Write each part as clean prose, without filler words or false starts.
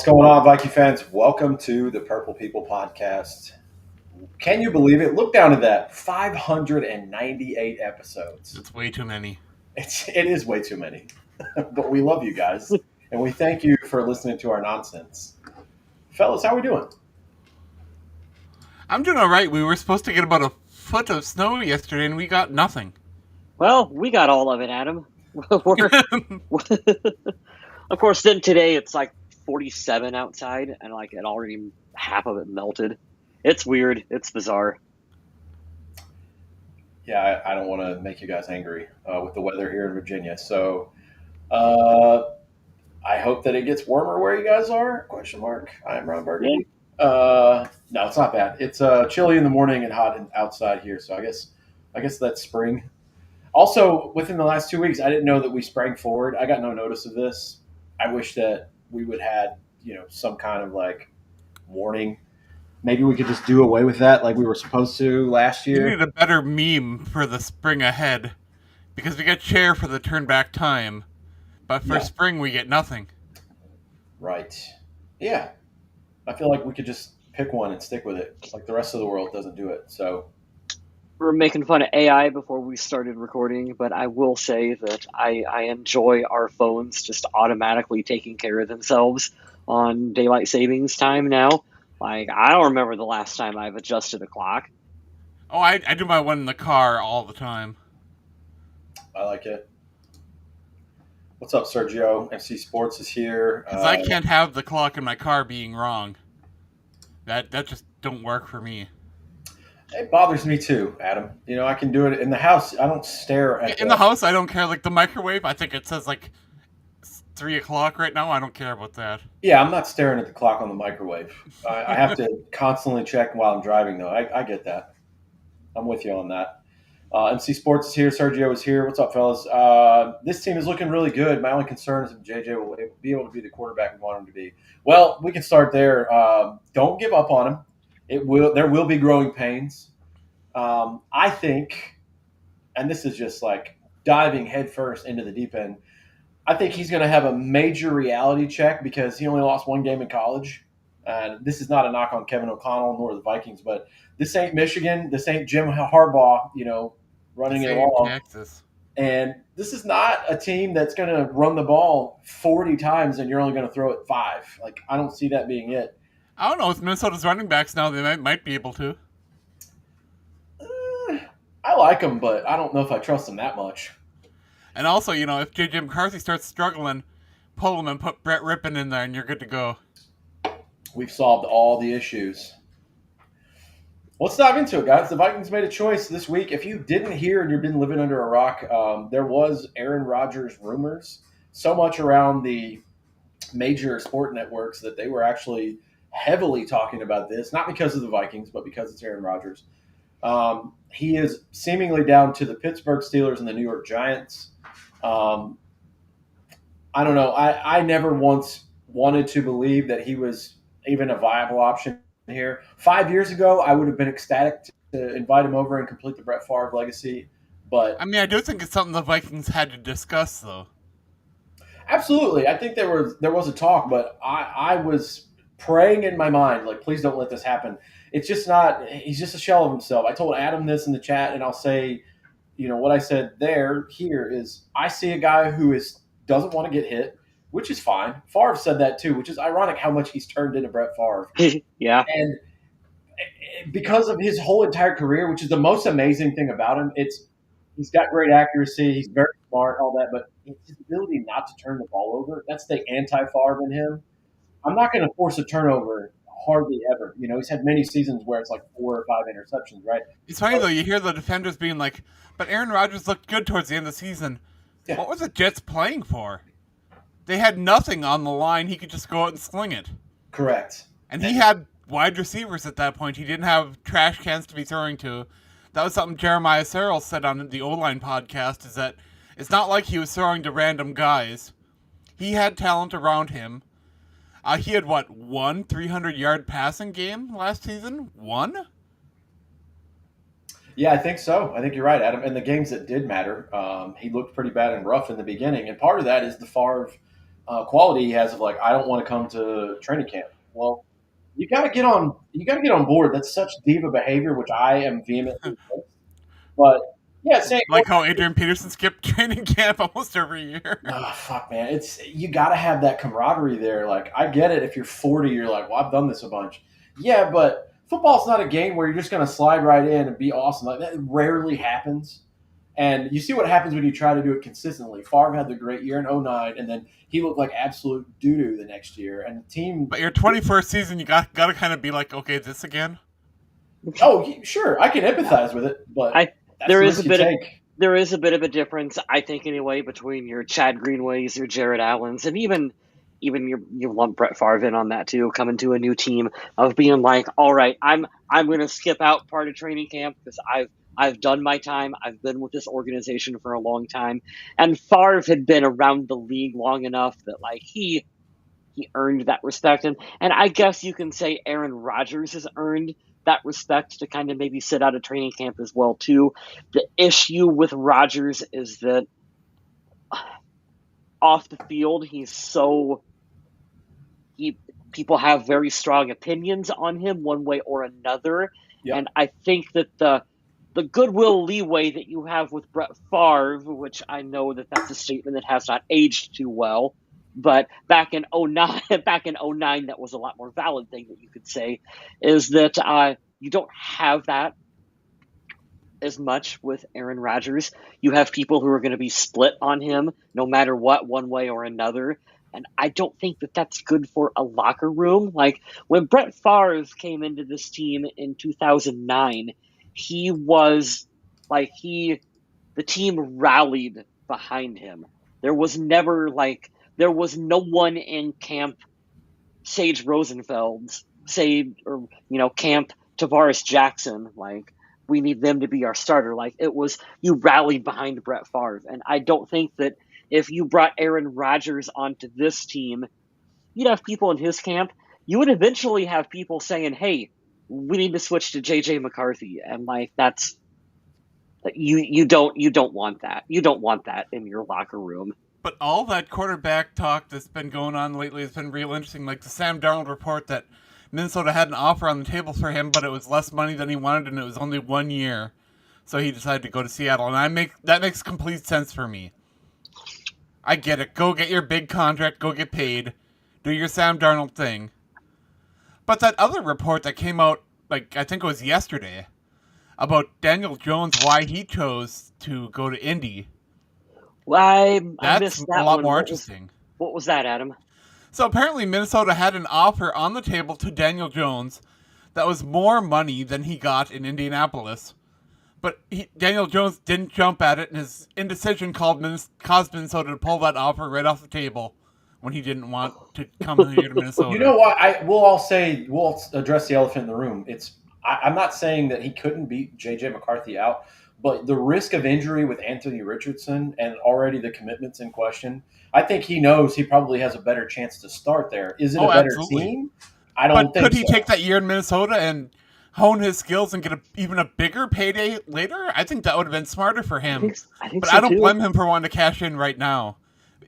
going on, Viking fans? Welcome to the Purple People Podcast. Can you believe it? Look down at that. 598 episodes. It's way too many. It is way too many. But we love you guys. And we thank you for listening to our nonsense. Fellas, how we doing? I'm doing all right. We were supposed to get about a foot of snow yesterday, and we got nothing. Well, we got all of it, Adam. Of course, then today it's like 47 outside, and like it already half of it melted. It's weird. It's bizarre. Yeah, I don't want to make you guys angry with the weather here in Virginia. So I hope that it gets warmer where you guys are. Question mark. I'm Ron Burgundy. No, it's not bad. It's chilly in the morning and hot outside here. So I guess that's spring. Also, within the last 2 weeks, I didn't know that we sprang forward. I got no notice of this. I wish that we would had some kind of like warning. Maybe we could just do away with that like we were supposed to last You year. need a better meme for the spring ahead, because we get chair for the turn back time, but for spring we get nothing. Right. Yeah. I feel like we could just pick one and stick with it. Like the rest of the world doesn't do it. So We're making fun of AI before we started recording, but I will say that I enjoy our phones just automatically taking care of themselves on daylight savings time now. Like, I don't remember the last time I've adjusted a clock. Oh, I do my one in the car all the time. I like it. What's up, Sergio? MC Sports is here. Because I can't have the clock in my car being wrong. That just don't work for me. It bothers me too, Adam. I can do it in the house. I don't stare at in the house. I don't care. Like the microwave, I think it says like 3 o'clock right now. I don't care about that. Yeah, I'm not staring at the clock on the microwave. I have to constantly check while I'm driving, though. I get that. I'm with you on that. MC Sports is here. Sergio is here. What's up, fellas? This team is looking really good. My only concern is if JJ will be able to be the quarterback we want him to be. Well, we can start there. Don't give up on him. There will be growing pains. I think, and this is just like diving headfirst into the deep end, I think he's going to have a major reality check because he only lost one game in college. And this is not a knock on Kevin O'Connell nor the Vikings, but this ain't Michigan. This ain't Jim Harbaugh, running it along. Texas. And this is not a team that's going to run the ball 40 times and you're only going to throw it 5. Like, I don't see that being it. I don't know. With Minnesota's running backs now, they might be able to. I like them, but I don't know if I trust them that much. And also, if J.J. McCarthy starts struggling, pull him and put Brett Rippon in there, and you're good to go. We've solved all the issues. Let's dive into it, guys. The Vikings made a choice this week. If you didn't hear and you've been living under a rock, there was Aaron Rodgers rumors so much around the major sport networks that they were actually heavily talking about this, not because of the Vikings, but because it's Aaron Rodgers. He is seemingly down to the Pittsburgh Steelers and the New York Giants. I don't know. I never once wanted to believe that he was even a viable option here. 5 years ago, I would have been ecstatic to invite him over and complete the Brett Favre legacy. But I mean, I do think it's something the Vikings had to discuss, though. Absolutely. I think there was a talk, but I was praying in my mind, like, please don't let this happen. It's just not – he's just a shell of himself. I told Adam this in the chat, and I'll say, what I said here is I see a guy who doesn't want to get hit, which is fine. Favre said that too, which is ironic how much he's turned into Brett Favre. Yeah. And because of his whole entire career, which is the most amazing thing about him, he's got great accuracy, he's very smart, all that, but his ability not to turn the ball over, that's the anti-Favre in him. I'm not going to force a turnover hardly ever. He's had many seasons where it's like 4 or 5 interceptions, right? It's funny, though, you hear the defenders being like, but Aaron Rodgers looked good towards the end of the season. Yeah. What was the Jets playing for? They had nothing on the line. He could just go out and sling it. Correct. And he had wide receivers at that point. He didn't have trash cans to be throwing to. That was something Jeremiah Searle said on the O-Line podcast, is that it's not like he was throwing to random guys. He had talent around him. He had, one 300-yard passing game last season? One? Yeah, I think so. I think you're right, Adam. And the games that did matter, he looked pretty bad and rough in the beginning. And part of that is the Favre quality he has of like, I don't want to come to training camp. Well, you got to get on. You got to get on board. That's such diva behavior, which I am vehemently against. But yeah, saying Like how Adrian Peterson skipped training camp almost every year. oh, fuck, man. It's you got to have that camaraderie there. Like, I get it. If you're 40, you're like, well, I've done this a bunch. Yeah, but football's not a game where you're just going to slide right in and be awesome. Like that rarely happens. And you see what happens when you try to do it consistently. Favre had the great year in '09, and then he looked like absolute doo-doo the next year. And the team. But your 21st season, you got to kind of be like, okay, this again. Oh, sure, I can empathize with it, but that's there the is risk a bit you of take. there is a bit of a difference, I think, anyway, between your Chad Greenways, your Jared Allens, and even you lump Brett Favre in on that too, coming to a new team of being like, all right, I'm going to skip out part of training camp because I've done my time. I've been with this organization for a long time, and Favre had been around the league long enough that like he earned that respect, and I guess you can say Aaron Rodgers has earned that respect to kind of maybe sit out of training camp as well too. The issue with Rodgers is that off the field, people have very strong opinions on him one way or another. Yep. And I think that the goodwill leeway that you have with Brett Favre, which I know that that's a statement that has not aged too well, but back in '09, that was a lot more valid thing that you could say, is that you don't have that as much with Aaron Rodgers. You have people who are going to be split on him no matter what, one way or another. And I don't think that that's good for a locker room. Like when Brett Favre came into this team in 2009, he was like, the team rallied behind him. There was no one in camp Sage Rosenfeld's, camp Tavares Jackson, like, we need them to be our starter. Like, it was, you rallied behind Brett Favre. And I don't think that if you brought Aaron Rodgers onto this team, you'd have people in his camp. You would eventually have people saying, hey, we need to switch to JJ McCarthy. And like, that's, you don't want that. You don't want that in your locker room. But all that quarterback talk that's been going on lately has been real interesting. Like the Sam Darnold report that Minnesota had an offer on the table for him, but it was less money than he wanted, and it was only 1 year. So he decided to go to Seattle, and that makes complete sense for me. I get it. Go get your big contract. Go get paid. Do your Sam Darnold thing. But that other report that came out, like, I think it was yesterday, about Daniel Jones, why he chose to go to Indy. Well, I That's missed that a lot one. more interesting. What was that, Adam? So apparently Minnesota had an offer on the table to Daniel Jones that was more money than he got in Indianapolis. But Daniel Jones didn't jump at it, and his indecision caused Minnesota to pull that offer right off the table when he didn't want to come here to Minnesota. You know what? We'll address the elephant in the room. I'm not saying that he couldn't beat JJ McCarthy out, but the risk of injury with Anthony Richardson and already the commitments in question, I think he knows he probably has a better chance to start there. Is it a better absolutely. team? I don't think so. But could he take that year in Minnesota and hone his skills and get even a bigger payday later? I think that would have been smarter for him. I think but so I don't too. blame him for wanting to cash in right now.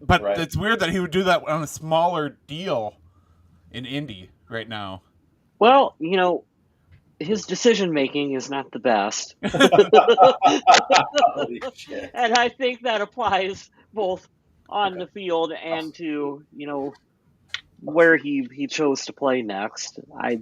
But Right. It's weird that he would do that on a smaller deal in Indy right now. Well, his decision making is not the best. Holy shit. And I think that applies both on the field and to, where he chose to play next. I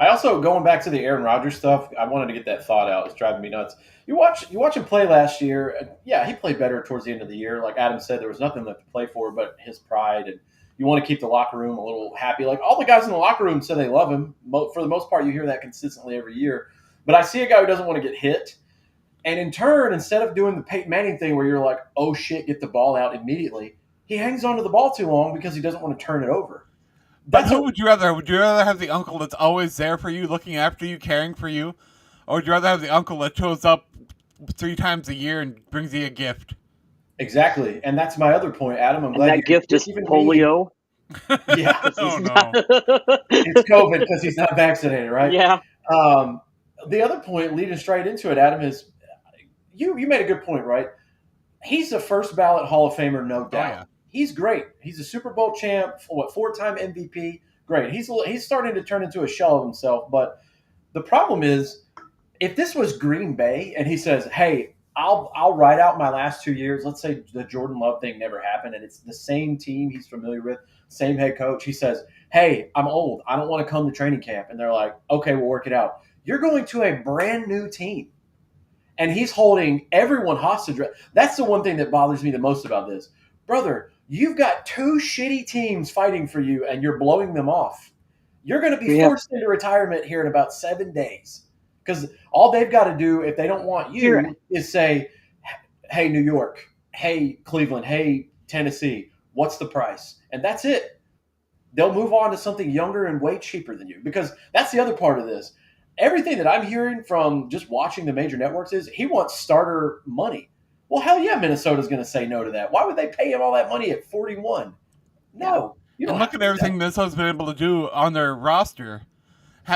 also, going back to the Aaron Rodgers stuff, I wanted to get that thought out. It's driving me nuts. You watch him play last year. And yeah, he played better towards the end of the year. Like Adam said, there was nothing left to play for but his pride. And you want to keep the locker room a little happy. Like all the guys in the locker room say they love him. For the most part, you hear that consistently every year. But I see a guy who doesn't want to get hit. And in turn, instead of doing the Peyton Manning thing where you're like, oh shit, get the ball out immediately, he hangs onto the ball too long because he doesn't want to turn it over. But who would you rather? Would you rather have the uncle that's always there for you, looking after you, caring for you? Or would you rather have the uncle that shows up 3 times a year and brings you a gift? Exactly. And that's my other point, Adam. I'm glad that gift is polio. Yeah. Oh, no. It's COVID because he's not vaccinated, right? Yeah. The other point, leading straight into it, Adam, is you made a good point, right? He's a first ballot Hall of Famer, no Oh doubt. yeah. He's great. He's a Super Bowl champ, four-time MVP. Great. He's starting to turn into a shell of himself. But the problem is, if this was Green Bay and he says, "Hey, I'll ride out my last 2 years," let's say the Jordan Love thing never happened, and it's the same team he's familiar with, same head coach. He says, "Hey, I'm old. I don't want to come to training camp," and they're like, "Okay, we'll work it out." You're going to a brand new team, and he's holding everyone hostage. That's the one thing that bothers me the most about this, brother. You've got two shitty teams fighting for you, and you're blowing them off. You're going to be Yeah. forced into retirement here in about 7 days because all they've got to do if they don't want Here, you is say, "Hey, New York. Hey, Cleveland. Hey, Tennessee. What's the price?" And that's it. They'll move on to something younger and way cheaper than you because that's the other part of this. Everything that I'm hearing from just watching the major networks is he wants starter money. Well, hell yeah, Minnesota's going to say no to that. Why would they pay him all that money at 41? yeah. No, you don't And have look to at do everything that. Minnesota's been able to do on their roster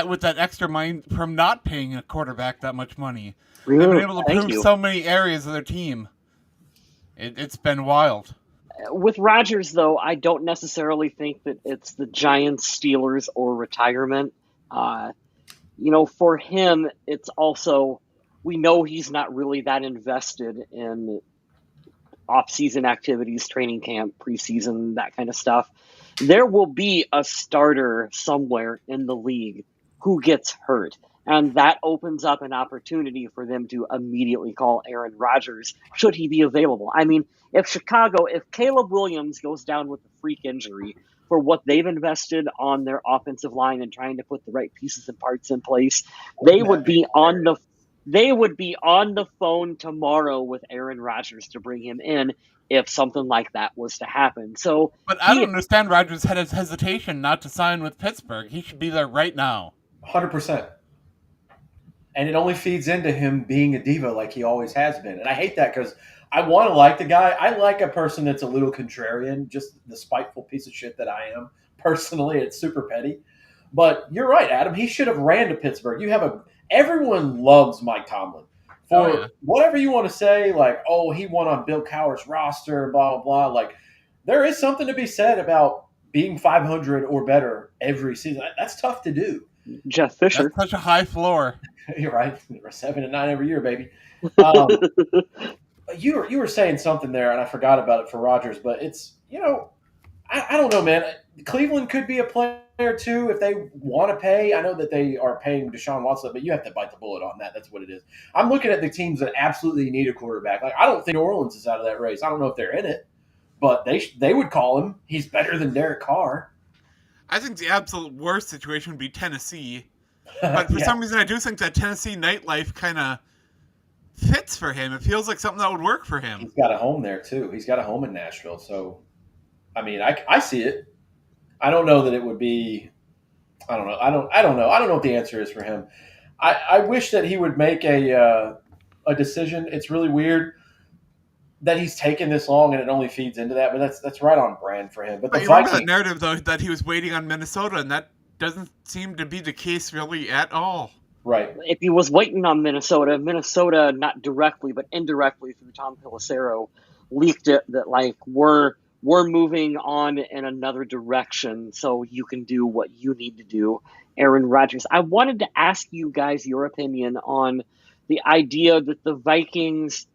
with that extra money from not paying a quarterback that much money. They've been able to Thank improve you. so many areas of their team. It's been wild. With Rodgers, though, I don't necessarily think that it's the Giants, Steelers, or retirement. Uh, for him, it's also we know he's not really that invested in off-season activities, training camp, preseason, that kind of stuff. There will be a starter somewhere in the league who gets hurt. And that opens up an opportunity for them to immediately call Aaron Rodgers should he be available. I mean, if Caleb Williams goes down with a freak injury for what they've invested on their offensive line and trying to put the right pieces and parts in place, they Wouldn't would that be be on the hilarious? they would be on the phone tomorrow with Aaron Rodgers to bring him in if something like that was to happen. So But I don't he understand Rodgers' had his hesitation not to sign with Pittsburgh. He should be there right now. 100%. And it only feeds into him being a diva like he always has been. And I hate that because I want to like the guy. I like a person that's a little contrarian, just the spiteful piece of shit that I am personally. It's super petty. But you're right, Adam. He should have ran to Pittsburgh. Everyone loves Mike Tomlin Oh yeah. for whatever you want to say, like, oh, he won on Bill Cowher's roster, blah blah blah. Like, there is something to be said about being 500 or better every season. That's tough to do. Jeff That's Fisher. such a high floor. You're right. We're 7-9 every year, baby. You were saying something there, and I forgot about it for Rodgers. But it's I don't know, man. Cleveland could be a player too if they want to pay. I know that they are paying Deshaun Watson, but you have to bite the bullet on that. That's what it is. I'm looking at the teams that absolutely need a quarterback. Like, I don't think New Orleans is out of that race. I don't know if they're in it, but they would call him. He's better than Derek Carr. I think the absolute worst situation would be Tennessee. But for Yeah, some reason, I do think that Tennessee nightlife kind of fits for him. It feels like something that would work for him. he's got a home there too. He's got a home in Nashville, so I mean, I see it. I don't know that it would be. I don't know. I don't know. I don't know what the answer is for him. I wish that he would make a decision. It's really weird that he's taken this long and it only feeds into that, but that's right on brand for him. But the But you remember that Vikings, narrative, though, that he was waiting on Minnesota, and that doesn't seem to be the case really at all. right? If he was waiting on Minnesota not directly but indirectly through Tom Pelissero leaked it that like we're moving on in another direction, so you can do what you need to do, Aaron Rodgers. I wanted to ask you guys your opinion on the idea that the Vikings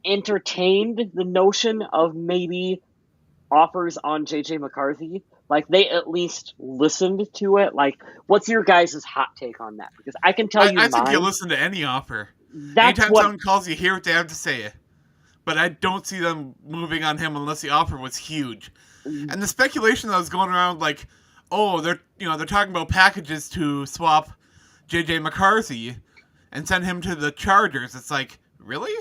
entertained the notion of maybe offers on JJ McCarthy. Like they at least listened to it. Like, what's your guys' hot take on that? Because I can tell you I think you'll mine. listen to any offer. That's Anytime what someone calls, you hear what they have to say. But I don't see them moving on him unless the offer was huge. And the speculation that was going around, like, oh, they're talking about packages to swap JJ McCarthy and send him to the Chargers. It's like, really?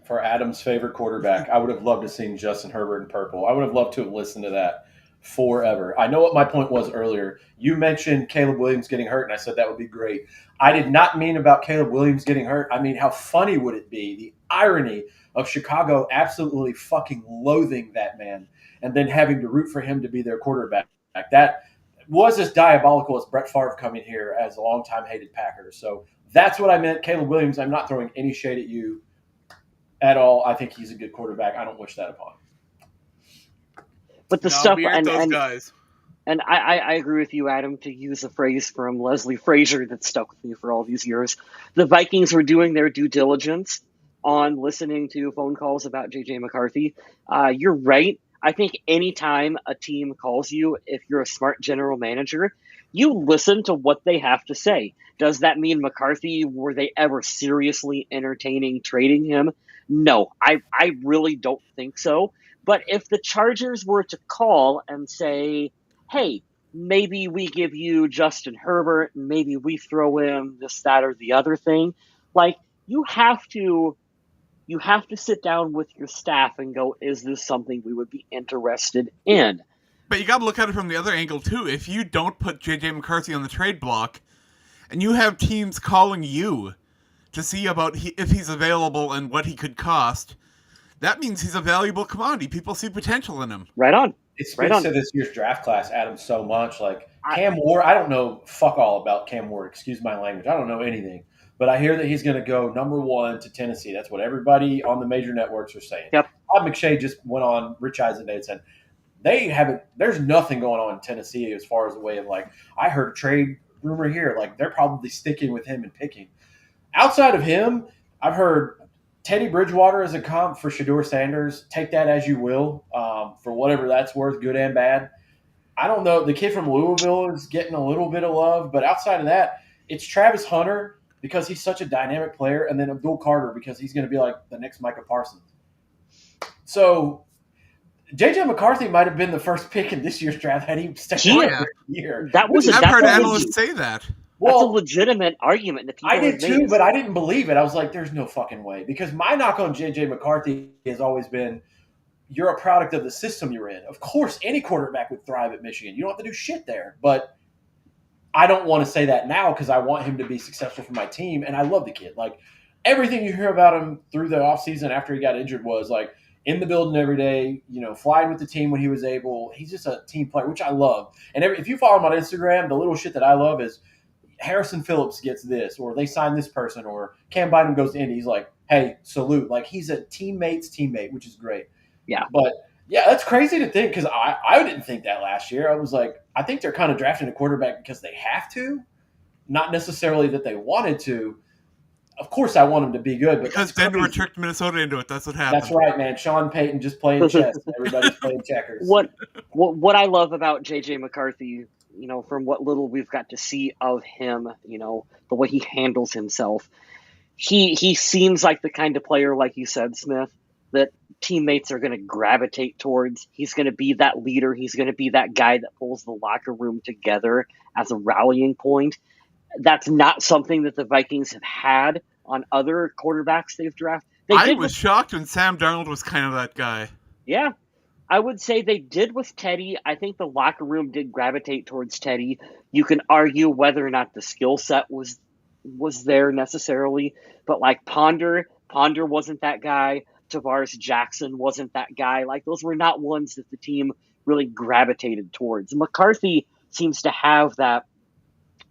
For Adam's favorite quarterback, I would have loved to seen Justin Herbert in purple. I would have loved to have listened to that forever. I know what my point was earlier. You mentioned Caleb Williams getting hurt, and I said that would be great. I did not mean about Caleb Williams getting hurt. I mean, how funny would it be? The irony of Chicago absolutely fucking loathing that man and then having to root for him to be their quarterback. That was as diabolical as Brett Favre coming here as a longtime hated Packer. So that's what I meant. Caleb Williams, I'm not throwing any shade at you. at all. I think he's a good quarterback. I don't wish that upon him. But the No, stuff we aren't those guys. And I agree with you, Adam, to use a phrase from Leslie Frazier that stuck with me for all these years. The Vikings were doing their due diligence on listening to phone calls about J.J. McCarthy. You're right. I think anytime a team calls you, if you're a smart general manager, you listen to what they have to say. Does that mean McCarthy, were they ever seriously entertaining trading him? No, I really don't think so. But if the Chargers were to call and say, hey, maybe we give you Justin Herbert, and maybe we throw in this, that, or the other thing. Like, you have to sit down with your staff and go, is this something we would be interested in? But you got to look at it from the other angle too. If you don't put J.J. McCarthy on the trade block, and you have teams calling you to see about if he's available and what he could cost, that means he's a valuable commodity. People see potential in him. Right on. It speaks to this year's draft class, Adam, so much. Like Cam Ward, I don't know fuck all about Cam Ward. Excuse my language. I don't know anything. But I hear that he's going to go number 1 to Tennessee. That's what everybody on the major networks are saying. Yep. Todd McShay just went on Rich Eisen Day and said there's nothing going on in Tennessee as far as the way of like, I heard a trade rumor here. Like they're probably sticking with him and picking. Outside of him, I've heard Teddy Bridgewater is a comp for Shedeur Sanders. Take that as you will, for whatever that's worth, good and bad. I don't know. The kid from Louisville is getting a little bit of love, but outside of that, it's Travis Hunter because he's such a dynamic player, and then Abdul Carter because he's going to be like the next Micah Parsons. So J.J. McCarthy might have been the first pick in this year's draft had he stepped up this year. I've heard analysts say that. That's a legitimate argument. That I did too, but I didn't believe it. I was like, there's no fucking way. Because my knock on J.J. McCarthy has always been, you're a product of the system you're in. Of course, any quarterback would thrive at Michigan. You don't have to do shit there. But I don't want to say that now because I want him to be successful for my team, and I love the kid. Like, everything you hear about him through the offseason after he got injured was, like, in the building every day, flying with the team when he was able. He's just a team player, which I love. And if you follow him on Instagram, the little shit that I love is Harrison Phillips gets this, or they sign this person, or Cam Bynum goes to Indy. He's like, hey, salute. Like, he's a teammate's teammate, which is great. Yeah. But, yeah, that's crazy to think because I didn't think that last year. I was like, I think they're kind of drafting a quarterback because they have to, not necessarily that they wanted to. Of course, I want him to be good. But because Denver tricked Minnesota into it. That's what happened. That's right, man. Sean Payton just playing chess. Everybody's playing checkers. What I love about J.J. McCarthy, from what little we've got to see of him, the way he handles himself, he seems like the kind of player, like you said, Smith, that teammates are going to gravitate towards. He's going to be that leader. He's going to be that guy that pulls the locker room together as a rallying point. That's not something that the Vikings have had on other quarterbacks they've drafted. I was shocked when Sam Darnold was kind of that guy. Yeah. I would say they did with Teddy. I think the locker room did gravitate towards Teddy. You can argue whether or not the skill set was there necessarily, but like Ponder wasn't that guy. Tavares Jackson wasn't that guy. Like, those were not ones that the team really gravitated towards. McCarthy seems to have that,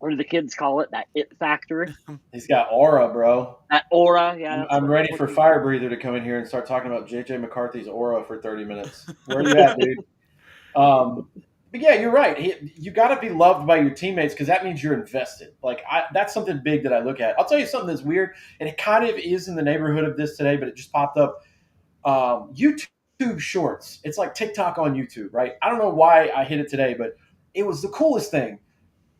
what do the kids call it, that it factor. He's got aura, bro. That aura, yeah. I'm ready for Fire Breather to come in here and start talking about J.J. McCarthy's aura for 30 minutes. Where are you at, dude? But yeah, you're right. You got to be loved by your teammates because that means you're invested. Like, that's something big that I look at. I'll tell you something that's weird, and it kind of is in the neighborhood of this today, but it just popped up. YouTube Shorts. It's like TikTok on YouTube, right? I don't know why I hit it today, but it was the coolest thing.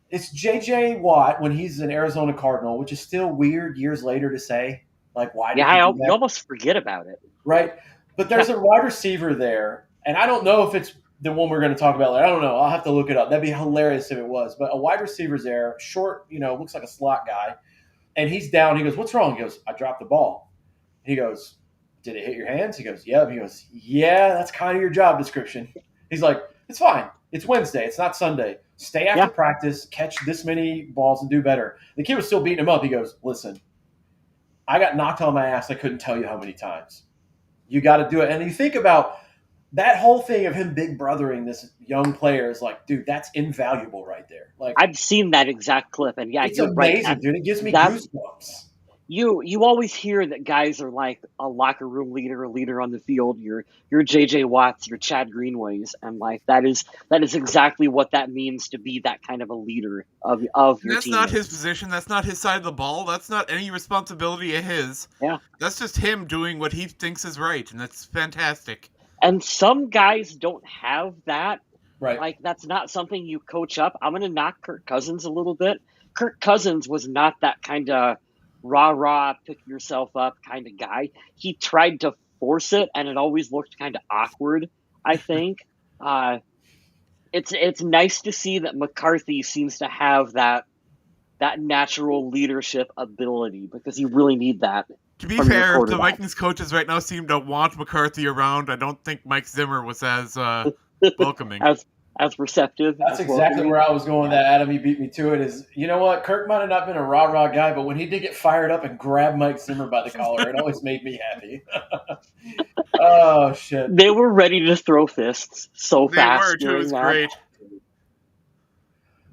It's J.J. Watt when he's an Arizona Cardinal, which is still weird years later to say. Like, why? Yeah, you almost forget about it. Right? But there's a wide receiver there, and I don't know if it's the one we're going to talk about later. I don't know. I'll have to look it up. That'd be hilarious if it was. But a wide receiver's there, short, looks like a slot guy, and he's down. He goes, what's wrong? He goes, I dropped the ball. He goes, did it hit your hands? He goes, yeah. He goes, yeah, that's kind of your job description. He's like, it's fine. It's Wednesday. It's not Sunday. Stay after practice, catch this many balls, and do better. The kid was still beating him up. He goes, listen, I got knocked on my ass. I couldn't tell you how many times. You got to do it. And you think about that whole thing of him big brothering this young player is like, dude, that's invaluable right there. Like, I've seen that exact clip, and yeah, it's you're amazing, right. dude. It gives me goosebumps. you always hear that guys are like a locker room leader, a leader on the field. Your JJ Watts, your Chad Greenways, and like that is exactly what that means to be that kind of a leader of And your that's not his teammates. position. That's not his side of the ball. That's not any responsibility of his. Yeah. That's just him doing what he thinks is right, and that's fantastic. And some guys don't have that. Right. Like that's not something you coach up. I'm gonna knock Kirk Cousins a little bit. Kirk Cousins was not that kind of rah rah pick yourself up kind of guy. He tried to force it, and it always looked kind of awkward. I think it's nice to see that McCarthy seems to have that natural leadership ability because you really need that To be from your fair, the quarterback. Vikings coaches right now seem to want McCarthy around. I don't think Mike Zimmer was as welcoming. as receptive. That's as exactly welcoming. where I was going with Yeah. that. Adam, you beat me to it. Is, you know what? Kirk might have not been a rah rah guy, but when he did get fired up and grab Mike Zimmer by the collar, it always made me happy. Oh shit! They were ready to throw fists so They were fast too. It during was that. great.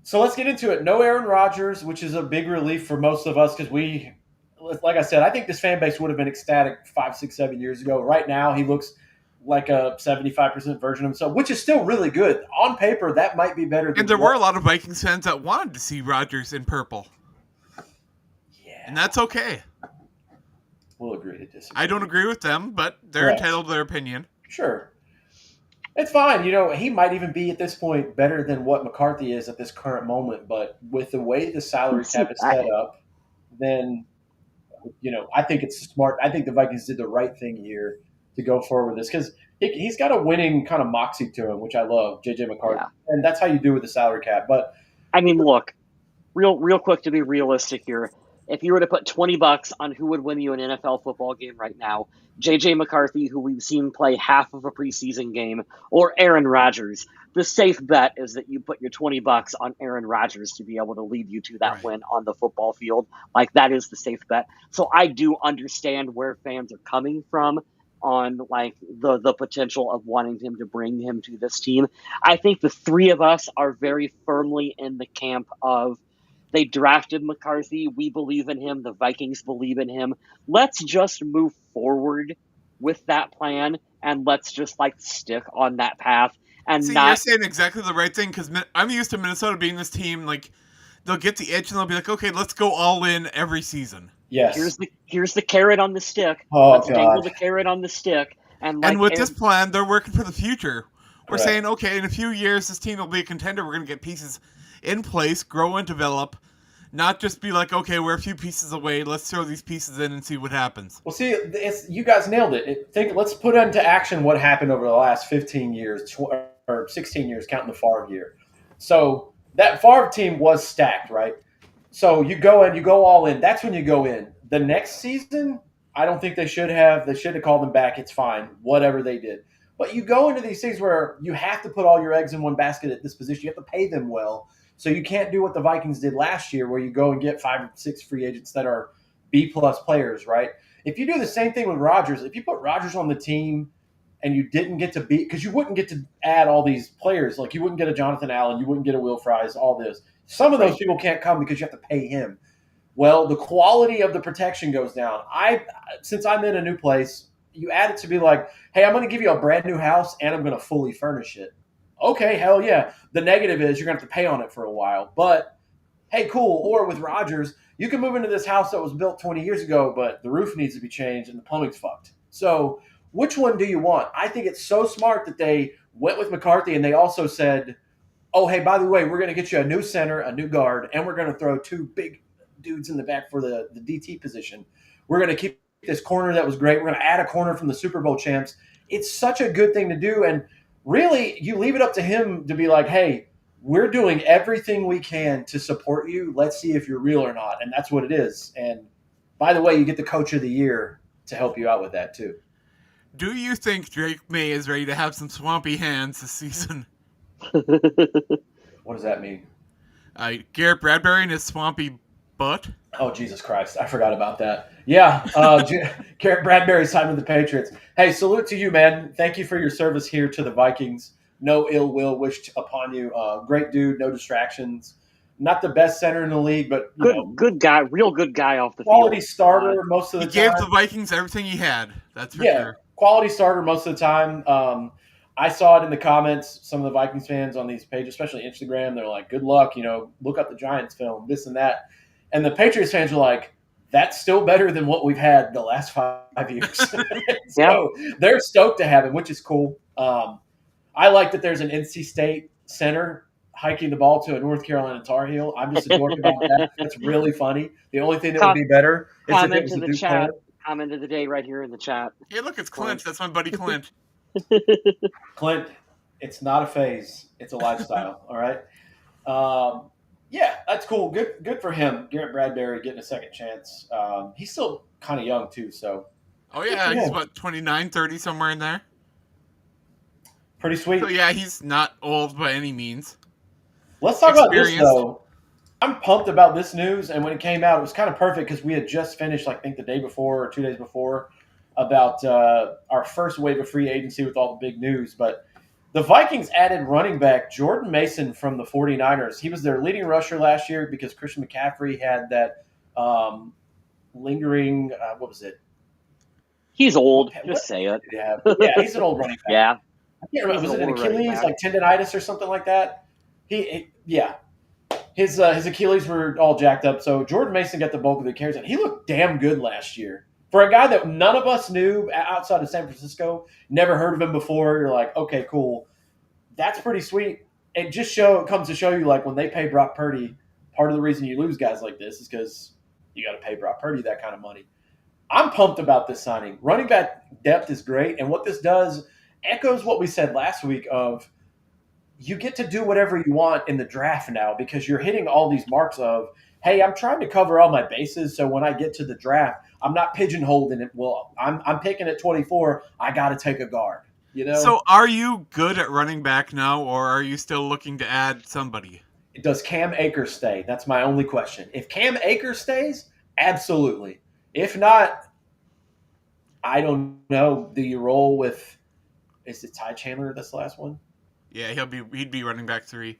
So let's get into it. No Aaron Rodgers, which is a big relief for most of us because we, like I said, I think this fan base would have been ecstatic 5, 6, 7 years ago. Right now, he looks like a 75% version of himself, which is still really good. On paper, that might be better than And there were a lot of Vikings fans that wanted to see Rodgers in purple, Yeah, and that's okay. we'll agree to disagree. I don't agree with them, but they're Correct. entitled to their opinion. Sure. It's fine. You know, he might even be at this point better than what McCarthy is at this current moment. But with the way the salary cap is set up, then, I think it's smart. I think the Vikings did the right thing here to go forward with this because he's got a winning kind of moxie to him, which I love, JJ McCarthy. Yeah. And that's how you do with the salary cap. But I mean, look, real quick to be realistic here. If you were to put $20 on who would win you an NFL football game right now, JJ McCarthy, who we've seen play half of a preseason game, or Aaron Rodgers, the safe bet is that you put your $20 on Aaron Rodgers to be able to lead you to that Right. win on the football field. Like that is the safe bet. So I do understand where fans are coming from on like the potential of wanting him to bring him to this team. I think the three of us are very firmly in the camp of they drafted McCarthy. We believe in him. The Vikings believe in him. Let's just move forward with that plan and let's just like stick on that path and See, you're not. saying exactly the right thing because I'm used to Minnesota being this team. Like, they'll get the itch and they'll be like, okay, let's go all in every season. yes. Here's the carrot on the stick. Oh, Let's dangle God. the carrot on the stick. And like And with Aaron- this plan, they're working for the future. We're Correct. saying, okay, in a few years, this team will be a contender. We're going to get pieces in place, grow and develop, not just be like, okay, we're a few pieces away. Let's throw these pieces in and see what happens. Well, see, you guys nailed it. Let's put into action what happened over the last 15 years, or 16 years, counting the Favre year. So that Favre team was stacked, right? So you go all in. That's when you go in. The next season, I don't think they should have. They should have called them back. It's fine, whatever they did. But you go into these things where you have to put all your eggs in one basket at this position. You have to pay them well. So you can't do what the Vikings did last year, where you go and get 5 or 6 free agents that are B-plus players, right? If you do the same thing with Rodgers, if you put Rodgers on the team and you didn't get to beat, because you wouldn't get to add all these players, like you wouldn't get a Jonathan Allen, you wouldn't get a Will Fries, all this. Some of those people can't come because you have to pay him. Well, the quality of the protection goes down. Since I'm in a new place, you add it to be like, hey, I'm going to give you a brand new house and I'm going to fully furnish it. Okay, hell yeah. The negative is you're going to have to pay on it for a while. But, hey, cool. Or with Rodgers, you can move into this house that was built 20 years ago, but the roof needs to be changed and the plumbing's fucked. So which one do you want? I think it's so smart that they went with McCarthy and they also said, oh, hey, by the way, we're going to get you a new center, a new guard, and we're going to throw 2 big dudes in the back for the DT position. We're going to keep this corner that was great. We're going to add a corner from the Super Bowl champs. It's such a good thing to do. And really, you leave it up to him to be like, hey, we're doing everything we can to support you. Let's see if you're real or not. And that's what it is. And by the way, you get the coach of the year to help you out with that too. Do you think Drake May is ready to have some swampy hands this season? What does that mean? Garrett Bradbury and his swampy butt? Oh, Jesus Christ. I forgot about that. Yeah. Garrett Bradbury signed with the Patriots. Hey, salute to you, man. Thank you for your service here to the Vikings. No ill will wished upon you. Great dude. No distractions. not the best center in the league, but good guy, real good guy off the quality field. starter most of the He time. gave the Vikings everything he had. That's for Yeah, sure. quality starter most of the time. I saw it in the comments. Some of the Vikings fans on these pages, especially Instagram, they're like, "Good luck, look up the Giants film, this and that." And the Patriots fans are like, "That's still better than what we've had the last 5 years." So they're stoked to have him, which is cool. I like that there's an NC State center hiking the ball to a North Carolina Tar Heel. I'm just a dork about that. That's really funny. The only thing that would be better is if it was a Duke player. Comment of the day right here in the chat. Hey, look, it's Clint. That's my buddy Clint. Clint, it's not a phase. It's a lifestyle. All right. Yeah, that's cool. Good for him. Garrett Bradbury getting a second chance. He's still kind of young too, so. Oh yeah, he's what, 29, 30, somewhere in there. Pretty sweet. So yeah, he's not old by any means. Let's talk about this though. I'm pumped about this news, and when it came out, it was kind of perfect because we had just finished, I think, the day before or 2 days before, about our first wave of free agency with all the big news. But the Vikings added running back Jordan Mason from the 49ers. He was their leading rusher last year because Christian McCaffrey had that lingering what was it? He's old. Just say it. Yeah, he's an old running back. Yeah. I can't remember. Was it an Achilles, like tendonitis or something like that? His Achilles were all jacked up. So Jordan Mason got the bulk of the carries, and he looked damn good last year. For a guy that none of us knew outside of San Francisco, never heard of him before, you're like, okay, cool. That's pretty sweet. It comes to show you, like, when they pay Brock Purdy, part of the reason you lose guys like this is because you got to pay Brock Purdy that kind of money. I'm pumped about this signing. Running back depth is great, and what this does echoes what we said last week of you get to do whatever you want in the draft now because you're hitting all these marks of, hey, I'm trying to cover all my bases, so when I get to the draft, I'm not pigeonholed in it. Well, I'm picking at 24. I got to take a guard. So are you good at running back now, or are you still looking to add somebody? Does Cam Akers stay? That's my only question. If Cam Akers stays, absolutely. If not, I don't know. Do you roll with – is it Ty Chandler that's the last one? Yeah, he'd be running back 3.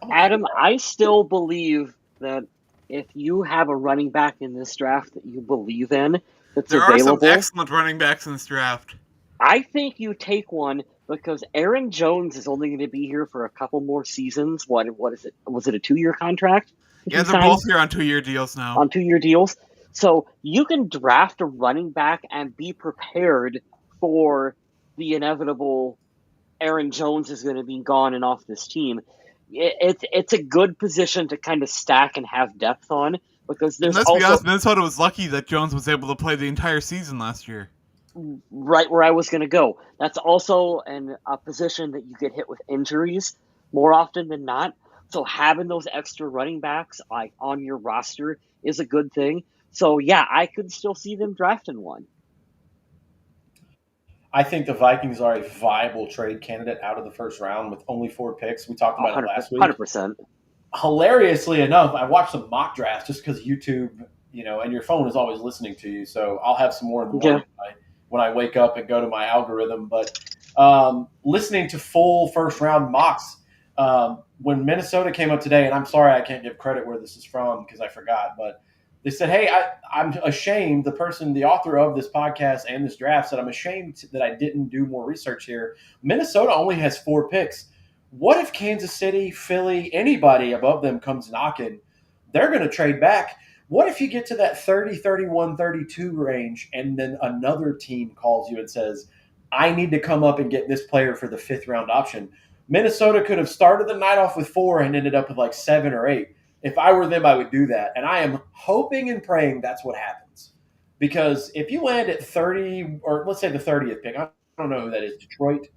Adam, I still believe that if you have a running back in this draft that you believe in, that's there available. There are some excellent running backs in this draft. I think you take one because Aaron Jones is only going to be here for a couple more seasons. What is it? Was it a 2-year contract? Yeah, they're both here on 2-year deals now. On 2-year deals. So you can draft a running back and be prepared for the inevitable Aaron Jones is going to be gone and off this team. It's a good position to kind of stack and have depth on because there's let's be honest, Minnesota was lucky that Jones was able to play the entire season last year. Right where I was going to go. That's also a position that you get hit with injuries more often than not. So having those extra running backs like on your roster is a good thing. So yeah, I could still see them drafting one. I think the Vikings are a viable trade candidate out of the first round with only 4 picks. We talked about it last week. 100%. Hilariously enough, I watched some mock drafts just because YouTube, and your phone is always listening to you. So I'll have some more in the morning when I wake up and go to my algorithm. But listening to full first round mocks, when Minnesota came up today, and I'm sorry I can't give credit where this is from because I forgot, but they said, hey, I'm ashamed, the author of this podcast and this draft said, I'm ashamed that I didn't do more research here. Minnesota only has 4 picks. What if Kansas City, Philly, anybody above them comes knocking? They're going to trade back. What if you get to that 30, 31, 32 range and then another team calls you and says, I need to come up and get this player for the 5th round option? Minnesota could have started the night off with 4 and ended up with like 7 or 8. If I were them, I would do that. And I am hoping and praying that's what happens. Because if you land at 30, or let's say the 30th pick, I don't know who that is, Detroit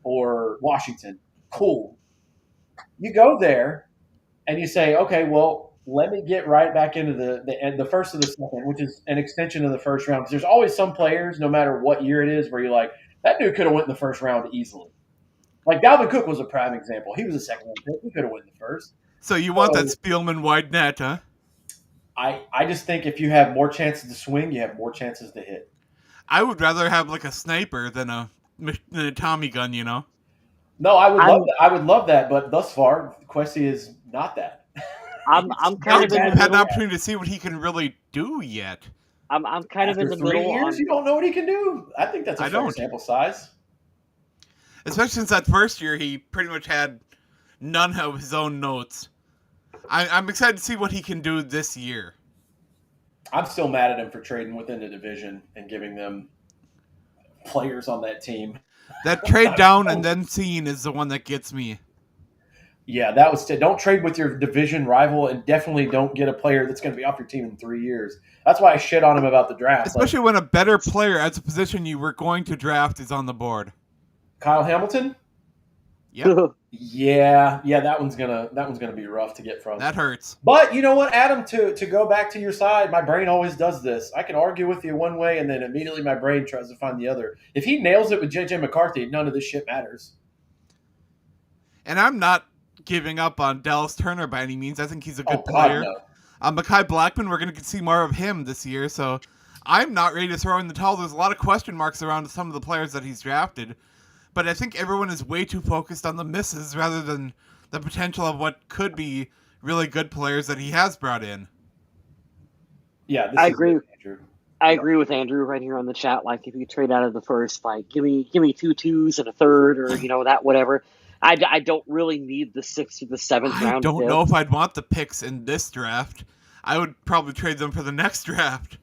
or Washington, cool. You go there and you say, okay, well, let me get right back into the first of the second, which is an extension of the first round. Because there's always some players, no matter what year it is, where you're like, that dude could have went in the first round easily. Like Dalvin Cook was a prime example. He was a second round pick. He could have went in the first. So you want that Spielman wide net, huh? I just think if you have more chances to swing, you have more chances to hit. I would rather have like a sniper than a Tommy gun, No, I would love that, but thus far, Kwesi is not that. I'm kind of Browns in the haven't had the middle. opportunity to see what he can really do yet. I'm kind of in After the 3 middle years, on. you don't know what he can do. I think that's a I fair don't. sample size. Especially since that first year, he pretty much had none of his own notes. I'm excited to see what he can do this year. I'm still mad at him for trading within the division and giving them players on that team. That trade down and then seeing is the one that gets me. Yeah, that was. Don't trade with your division rival, and definitely don't get a player that's going to be off your team in 3 years. That's why I shit on him about the draft. Especially when a better player at the position you were going to draft is on the board. Kyle Hamilton. Yep. Yeah, that one's gonna be rough to get from. That hurts. But you know what, Adam? To go back to your side, my brain always does this. I can argue with you one way, and then immediately my brain tries to find the other. If he nails it with JJ McCarthy, none of this shit matters. And I'm not giving up on Dallas Turner by any means. I think he's a good God, player. no. Mekhi Blackman, we're going to see more of him this year, so I'm not ready to throw in the towel. There's a lot of question marks around some of the players that he's drafted, but I think everyone is way too focused on the misses rather than the potential of what could be really good players that he has brought in. Yeah, I agree. Good, Andrew. I agree with Andrew right here on the chat. Like, if you trade out of the first, like, give me 2 2s and a third, or that whatever. I don't really need the 6th or the 7th round. I don't know if I'd want the picks in this draft. I would probably trade them for the next draft.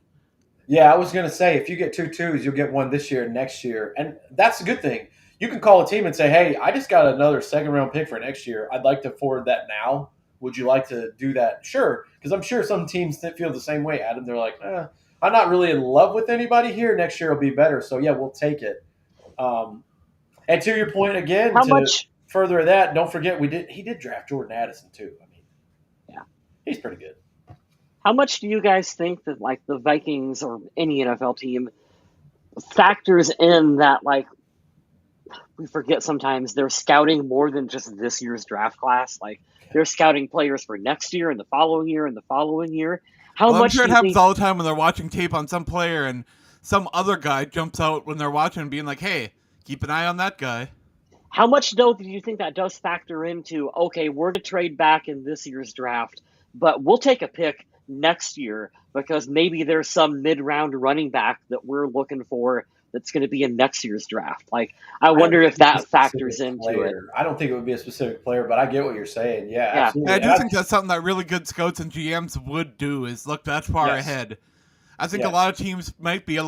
Yeah, I was going to say, if you get 2 2s, you'll get one this year and next year. And that's a good thing. You can call a team and say, hey, I just got another 2nd-round pick for next year. I'd like to forward that now. Would you like to do that? Sure, because I'm sure some teams that feel the same way, Adam. They're like, I'm not really in love with anybody here. Next year will be better. So, yeah, we'll take it. And to your point again, How much? Further that, don't forget he did draft Jordan Addison too. I mean, yeah, he's pretty good. How much do you guys think that, like, the Vikings or any NFL team factors in that, like, we forget sometimes they're scouting more than just this year's draft class? Like, they're scouting players for next year and the following year and the following year. I'm sure it happens all the time when they're watching tape on some player and some other guy jumps out when they're watching and being like, hey, keep an eye on that guy. How much, though, do you think that does factor into, okay, we're to trade back in this year's draft, but we'll take a pick next year because maybe there's some mid-round running back that we're looking for that's going to be in next year's draft? Like, I wonder if that factors into it. I don't think it would be a specific player, but I get what you're saying. Yeah, absolutely. I do think that's something that really good scouts and GMs would do, is look that far ahead. I think a lot of teams might be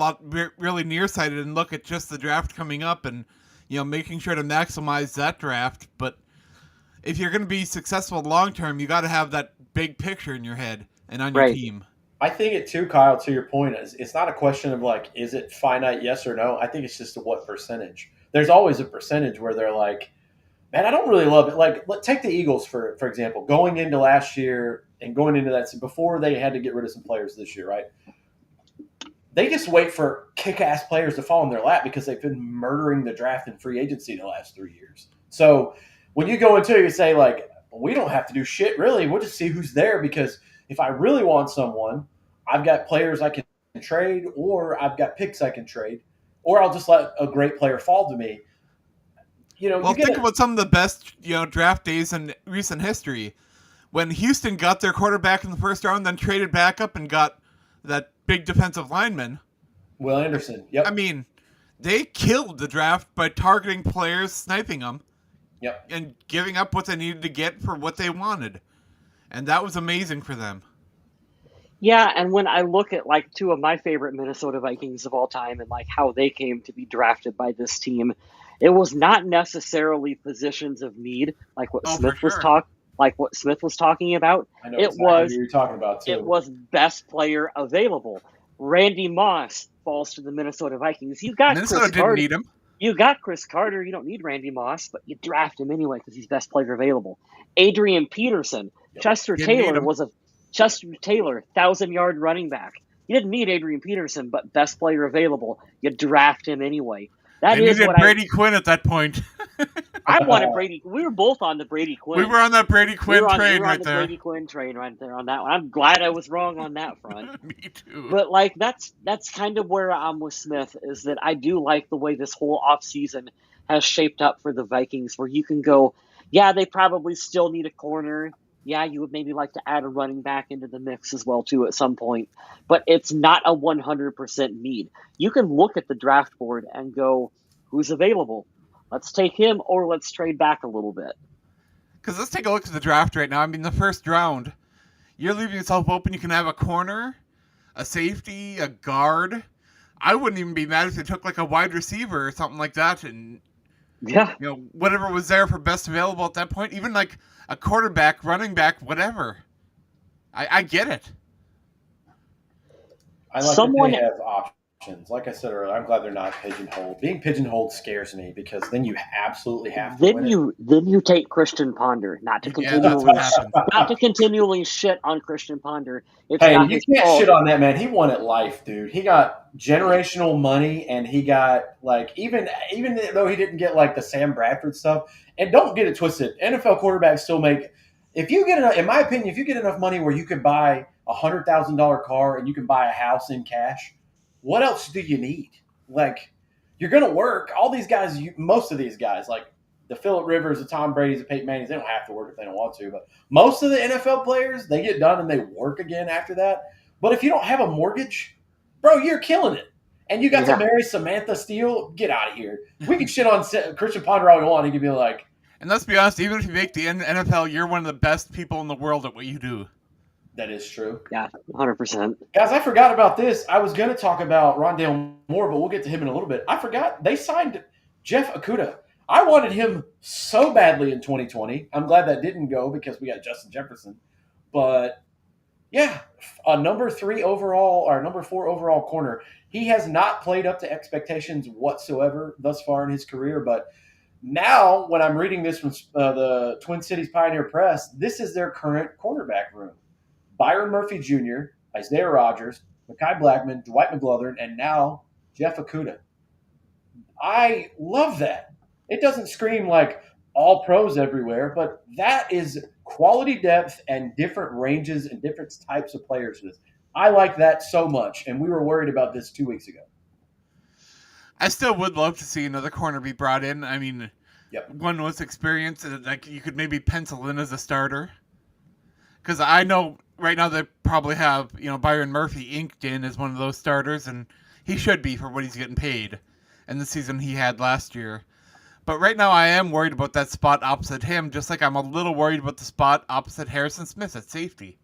really nearsighted and look at just the draft coming up and making sure to maximize that draft. But if you're going to be successful long term, you got to have that big picture in your head and on your team. I think it too, Kyle, to your point, it's not a question of like, is it finite, yes or no? I think it's just what percentage. There's always a percentage where they're like, man, I don't really love it. Like, take the Eagles, for example, going into last year and going into that before they had to get rid of some players this year, right? They just wait for kick-ass players to fall in their lap because they've been murdering the draft and free agency the last 3 years. So when you go into it, you say, like, we don't have to do shit, really. We'll just see who's there, because if I really want someone, I've got players I can trade, or I've got picks I can trade, or I'll just let a great player fall to me. Think about some of the best draft days in recent history. When Houston got their quarterback in the first round, then traded back up and got that big defensive lineman, Will Anderson. Yep. I mean, they killed the draft by targeting players, sniping them, and giving up what they needed to get for what they wanted. And that was amazing for them. Yeah, and when I look at, like, 2 of my favorite Minnesota Vikings of all time and, like, how they came to be drafted by this team, it was not necessarily positions of need, like what Smith was talking about. I know what you're talking about too. It was best player available. Randy Moss falls to the Minnesota Vikings. Minnesota didn't need him. You got Chris Carter. You don't need Randy Moss, but you draft him anyway because he's best player available. Adrian Peterson. Chester Taylor was a 1,000-yard running back. You didn't need Adrian Peterson, but best player available. You draft him anyway. That is what Brady Quinn at that point. I wanted Brady. We were both on the Brady Quinn. We were on that Brady Quinn train right there. Brady Quinn train right there on that one. I'm glad I was wrong on that front. Me too. But, like, that's kind of where I'm with Smith, is that I do like the way this whole offseason has shaped up for the Vikings, where you can go, yeah, they probably still need a corner. yeah, you would maybe like to add a running back into the mix as well too at some point, but it's not a 100% need. You can look at the draft board and go, who's available? Let's take him, or let's trade back a little bit. Because let's take a look at the draft right now. I mean, the first round, you're leaving yourself open. You can have a corner, a safety, a guard. I wouldn't even be mad if they took like a wide receiver or something like that, and Yeah. whatever was there for best available at that point. Even like a quarterback, running back, whatever. I get it. I like Someone that they have options. Like I said earlier, I'm glad they're not pigeonholed. Being pigeonholed scares me because then you absolutely have to then win you take Christian Ponder, Yeah, that's what happens. not to continually shit on Christian Ponder. It's Hey, not you his can't fault. shit on that man. He won at life, dude. He got generational money, and he got like even though he didn't get like the Sam Bradford stuff. And don't get it twisted. NFL quarterbacks still make. If you get enough, in my opinion, if you get enough money where you could buy $100,000 car and you can buy a house in cash, what else do you need? Like, you're gonna work. All these guys, most of these guys, like the Phillip Rivers, the Tom Brady's, the Peyton Manning's, they don't have to work if they don't want to. But most of the NFL players, they get done and they work again after that. But if you don't have a mortgage, bro, you're killing it. And you got to marry Samantha Steele, get out of here. We can shit on Christian Ponder all we want. He could be like, and let's be honest, even if you make the NFL, you're one of the best people in the world at what you do. that is true. Yeah, 100%. Guys, I forgot about this. I was going to talk about Rondale Moore, but we'll get to him in a little bit. I forgot they signed Jeff Okudah. I wanted him so badly in 2020. I'm glad that didn't go because we got Justin Jefferson. But yeah, a number 3 overall or number 4 overall corner. He has not played up to expectations whatsoever thus far in his career. But now, when I'm reading this from the Twin Cities Pioneer Press, this is their current cornerback room. Byron Murphy Jr., Isaiah Rodgers, Mekhi Blackman, Dwight McGlothern, and now Jeff Okudah. I love that. It doesn't scream like all pros everywhere, but that is quality depth and different ranges and different types of players. I like that so much, and we were worried about this 2 weeks ago. I still would love to see another corner be brought in. I mean, one with experience, like you could maybe pencil in as a starter. Because I know right now they probably have Byron Murphy inked in as one of those starters, and he should be for what he's getting paid, and the season he had last year. But right now I am worried about that spot opposite him, just like I'm a little worried about the spot opposite Harrison Smith at safety.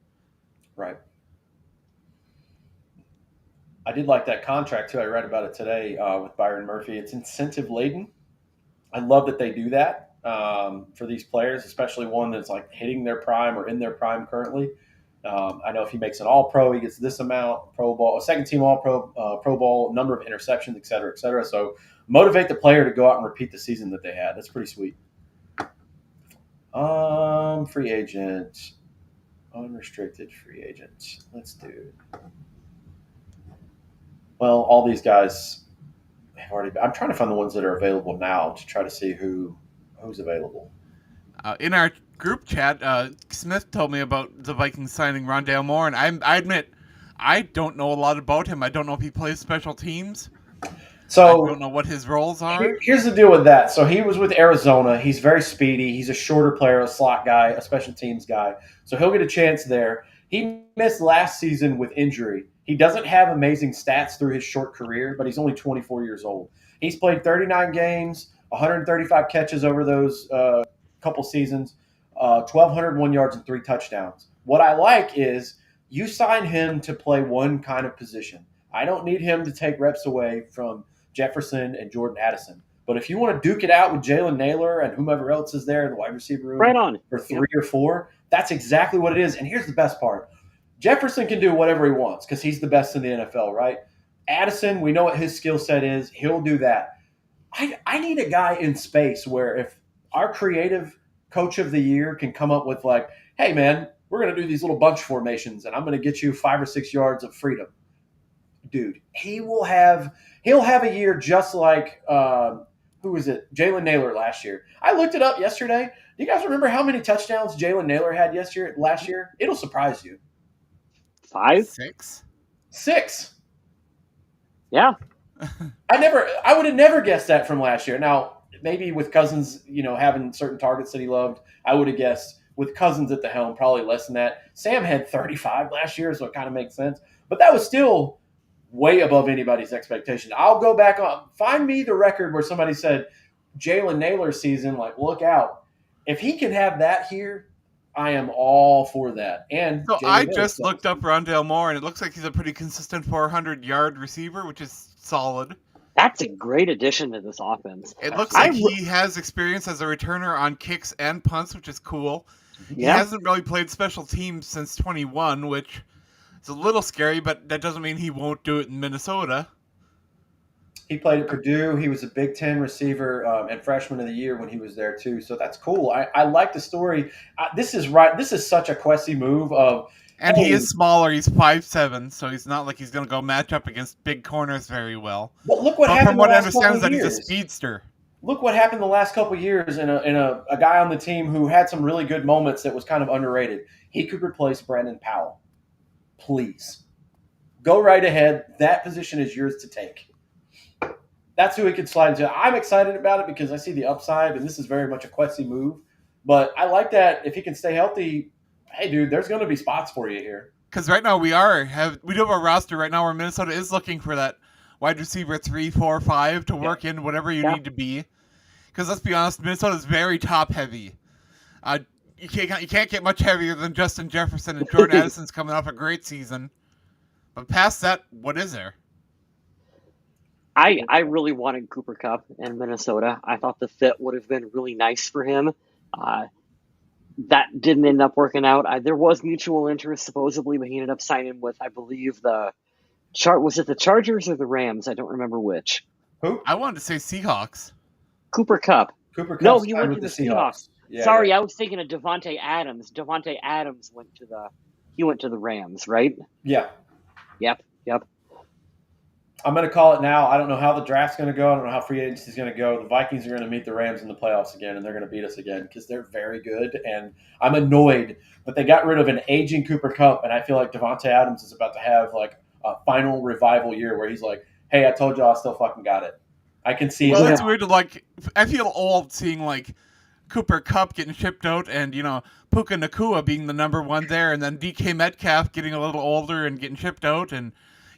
Right. I did like that contract, too. I read about it today with Byron Murphy. It's incentive-laden. I love that they do that for these players, especially one that's like hitting their prime or in their prime currently. I know if he makes an All-Pro, he gets this amount, Pro Bowl, a second-team All-Pro, Pro Bowl, number of interceptions, et cetera, et cetera. So motivate the player to go out and repeat the season that they had. That's pretty sweet. Free agent, unrestricted free agent. Let's do. Well, all these guys have already. I'm trying to find the ones that are available now to try to see who's available. In our group chat, Smith told me about the Vikings signing Rondale Moore, and I admit I don't know a lot about him. I don't know if he plays special teams. So I don't know what his roles are. Here's the deal with that. So he was with Arizona. He's very speedy. He's a shorter player, a slot guy, a special teams guy. So he'll get a chance there. He missed last season with injury. He doesn't have amazing stats through his short career, but he's only 24 years old. He's played 39 games, 135 catches over those couple seasons, 1,201 yards and 3 touchdowns. What I like is you sign him to play one kind of position. I don't need him to take reps away from Jefferson and Jordan Addison. But if you want to duke it out with Jalen Naylor and whomever else is there in the wide receiver room right on. for 3 or 4, that's exactly what it is. And here's the best part. Jefferson can do whatever he wants because he's the best in the NFL, right? Addison, we know what his skill set is. He'll do that. I need a guy in space where if our creative coach of the year can come up with like, hey, man, we're going to do these little bunch formations and I'm going to get you 5 or 6 yards of freedom. Dude, he'll have a year just like who was it? Jalen Naylor last year. I looked it up yesterday. Do you guys remember how many touchdowns Jalen Naylor had last year? It'll surprise you. 5? 6. Yeah. I would have never guessed that from last year. Now, maybe with Cousins, having certain targets that he loved, I would have guessed with Cousins at the helm, probably less than that. Sam had 35 last year, so it kind of makes sense. But that was still way above anybody's expectation. I'll go back on, find me the record where somebody said Jalen Naylor's season, like, look out. If he can have that here, I am all for that. And So I Jalen Mills. just looked up Rondale Moore, and it looks like he's a pretty consistent 400-yard receiver, which is solid. That's a great addition to this offense. It looks like he has experience as a returner on kicks and punts, which is cool. He hasn't really played special teams since 21, which is a little scary, but that doesn't mean he won't do it in Minnesota. He played at Purdue. He was a Big Ten receiver and freshman of the year when he was there too. So that's cool. I like the story. This is right. This is such a Quessy move of. And he is smaller. He's 5'7", so he's not like he's going to go match up against big corners very well. But look what happened. From what I understand, is that he's a speedster. Look what happened the last couple of years in a guy on the team who had some really good moments that was kind of underrated. He could replace Brandon Powell. Please. Go right ahead. That position is yours to take. That's who he could slide into. I'm excited about it because I see the upside, and this is very much a Quessy move. But I like that if he can stay healthy, hey, dude, there's going to be spots for you here. Because right now we do have a roster right now where Minnesota is looking for that wide receiver 3, 4, 5 to work in whatever you need to be. Because let's be honest, Minnesota's very top heavy. You can't get much heavier than Justin Jefferson, and Jordan Addison's coming off a great season. But past that, what is there? I really wanted Cooper Kupp in Minnesota. I thought the fit would have been really nice for him. That didn't end up working out. There was mutual interest supposedly, but he ended up signing with, I believe, was it the Chargers or the Rams? I don't remember which. Who? I wanted to say Seahawks. Cooper Kupp. No, he went to the Seahawks. Yeah, Sorry, I was thinking of Devontae Adams. Devontae Adams went to the Rams, right? Yeah. Yep. I'm going to call it now. I don't know how the draft's going to go. I don't know how free agency is going to go. The Vikings are going to meet the Rams in the playoffs again, and they're going to beat us again because they're very good. And I'm annoyed, but they got rid of an aging Cooper Kupp, and I feel like Devontae Adams is about to have like a final revival year where he's like, hey, I told y'all I still fucking got it. I can see Well, it's weird to I feel old seeing like Cooper Kupp getting shipped out and, Puka Nacua being the number one there, and then DK Metcalf getting a little older and getting shipped out, and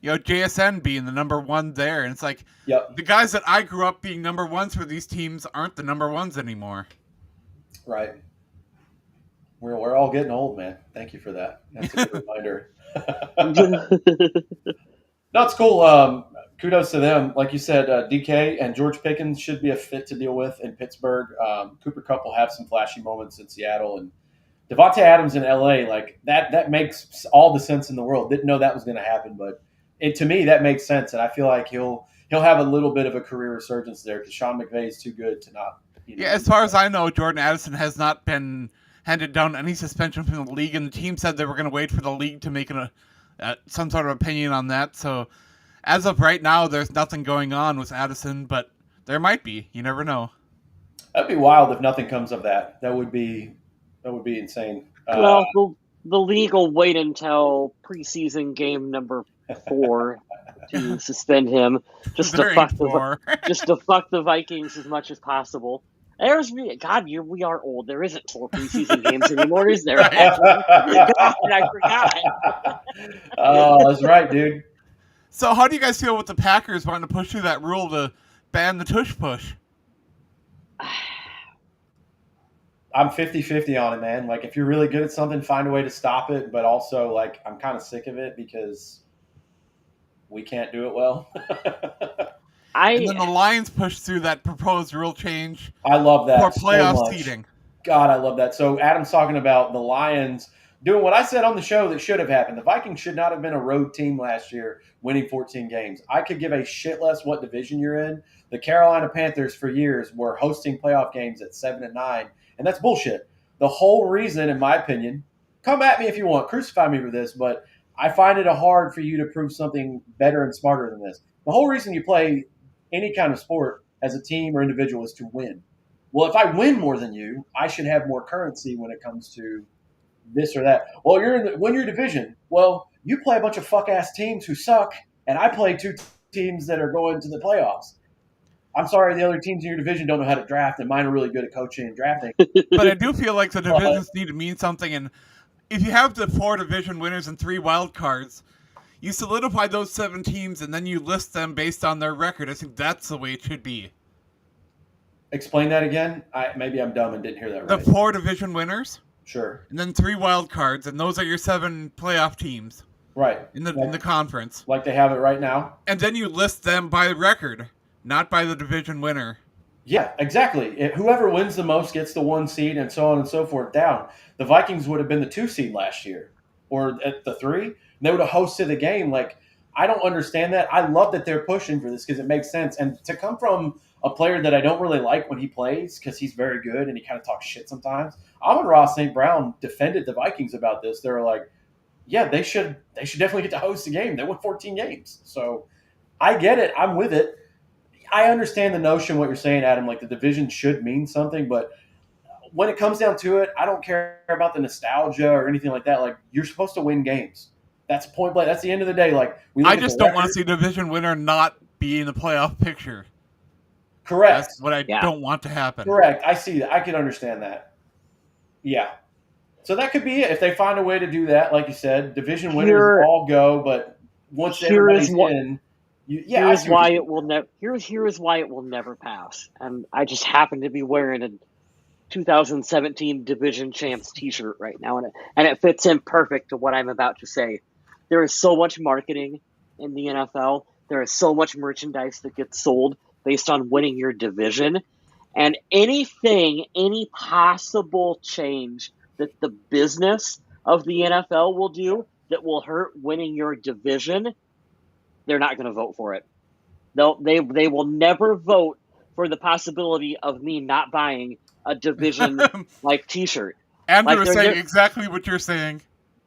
JSN being the number one there. And it's like, the guys that I grew up being number ones for these teams aren't the number ones anymore. Right. We're all getting old, man. Thank you for that. That's a good reminder. No, it's cool. Kudos to them. Like you said, DK and George Pickens should be a fit to deal with in Pittsburgh. Cooper Kupp will have some flashy moments in Seattle. And Devontae Adams in LA, like that makes all the sense in the world. Didn't know that was going to happen, but to me, that makes sense, and I feel like he'll have a little bit of a career resurgence there because Sean McVay is too good to not. As far as I know, Jordan Addison has not been handed down any suspension from the league, and the team said they were going to wait for the league to make some sort of opinion on that. So, as of right now, there's nothing going on with Addison, but there might be. You never know. That'd be wild if nothing comes of that. That would be insane. Well, the league will wait until preseason game number 4 to suspend him, just to fuck the Vikings as much as possible. We are old. There isn't 4 preseason games anymore, is there? I forgot. Oh, that's right, dude. So how do you guys feel with the Packers wanting to push through that rule to ban the tush push? I'm 50-50 on it, man. Like, if you're really good at something, find a way to stop it. But also, like, I'm kind of sick of it because we can't do it well. And then the Lions pushed through that proposed rule change. I love that for playoff seeding. God, I love that. So Adam's talking about the Lions doing what I said on the show that should have happened. The Vikings should not have been a road team last year, winning 14 games. I could give a shit less what division you're in. The Carolina Panthers for years were hosting playoff games at 7-9, and that's bullshit. The whole reason, in my opinion, come at me if you want, crucify me for this, but I find it hard for you to prove something better and smarter than this. The whole reason you play any kind of sport as a team or individual is to win. Well, if I win more than you, I should have more currency when it comes to this or that. Well, win your division. Well, you play a bunch of fuck-ass teams who suck, and I play 2 teams that are going to the playoffs. I'm sorry, the other teams in your division don't know how to draft, and mine are really good at coaching and drafting. But I do feel like the divisions need to mean something, and if you have the 4 division winners and 3 wild cards, you solidify those 7 teams, and then you list them based on their record. I think that's the way it should be. Explain that again. Maybe I'm dumb and didn't hear that The right. 4 division winners, Sure. and then 3 wild cards, and those are your 7 playoff teams. Right. In the conference. Like they have it right now. And then you list them by record, not by the division winner. Yeah, exactly. Whoever wins the most gets the 1 seed and so on and so forth down. The Vikings would have been the 2 seed last year or at the 3. And they would have hosted the game. Like, I don't understand that. I love that they're pushing for this because it makes sense. And to come from a player that I don't really like when he plays because he's very good and he kind of talks shit sometimes. Amon-Ra St. Brown defended the Vikings about this. They were like, yeah, they should definitely get to host a game. They won 14 games. So I get it. I'm with it. I understand the notion, what you're saying, Adam, like the division should mean something, but when it comes down to it, I don't care about the nostalgia or anything like that. Like, you're supposed to win games. That's point blank. That's the end of the day. Like, I just don't want to see a division winner not be in the playoff picture. Correct. That's what I don't want to happen. Correct. I see that. I can understand that. Yeah. So that could be it. If they find a way to do that, like you said, division winners all go, but once everybody's in, here's why it will never. Here is why it will never pass. And I just happen to be wearing a 2017 Division Champs T-shirt right now, and it fits in perfect to what I'm about to say. There is so much marketing in the NFL. There is so much merchandise that gets sold based on winning your division, and any possible change that the business of the NFL will do that will hurt winning your division, they're not going to vote for it. They will never vote for the possibility of me not buying a division like T-shirt. Andrew is saying exactly what you're saying.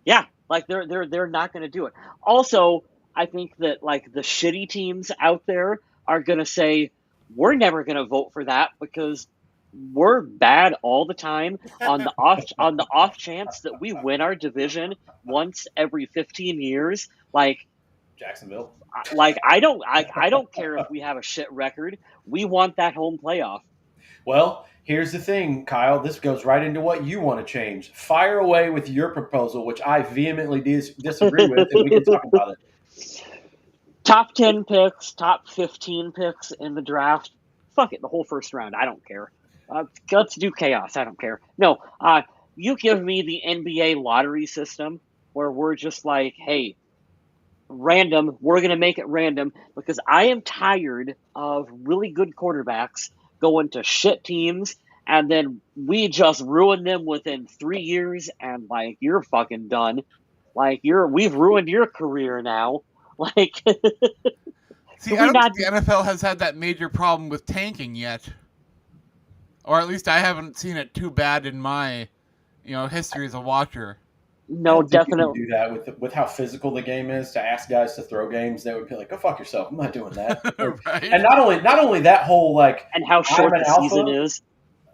Yeah, like they're not going to do it. Also, I think that like the shitty teams out there are going to say we're never going to vote for that because we're bad all the time on the off chance that we win our division once every 15 years. Like Jacksonville. Like I don't care if we have a shit record. We want that home playoff. Well, here's the thing, Kyle. This goes right into what you want to change. Fire away with your proposal, which I vehemently disagree with, and we can talk about it. Top 10 picks, top 15 picks in the draft. Fuck it, the whole first round. I don't care. Let's do chaos. I don't care. No, you give me the NBA lottery system where we're just like, hey, random. We're going to make it random because I am tired of really good quarterbacks going to shit teams and then we just ruin them within 3 years and like you're fucking done. Like we've ruined your career now. Like see, I don't think the NFL has had that major problem with tanking yet. Or at least I haven't seen it too bad in my, history as a watcher. No, definitely do that with how physical the game is. To ask guys to throw games, they would be like, "Go fuck yourself! I'm not doing that." Right. And not only that whole like, and how short the season is.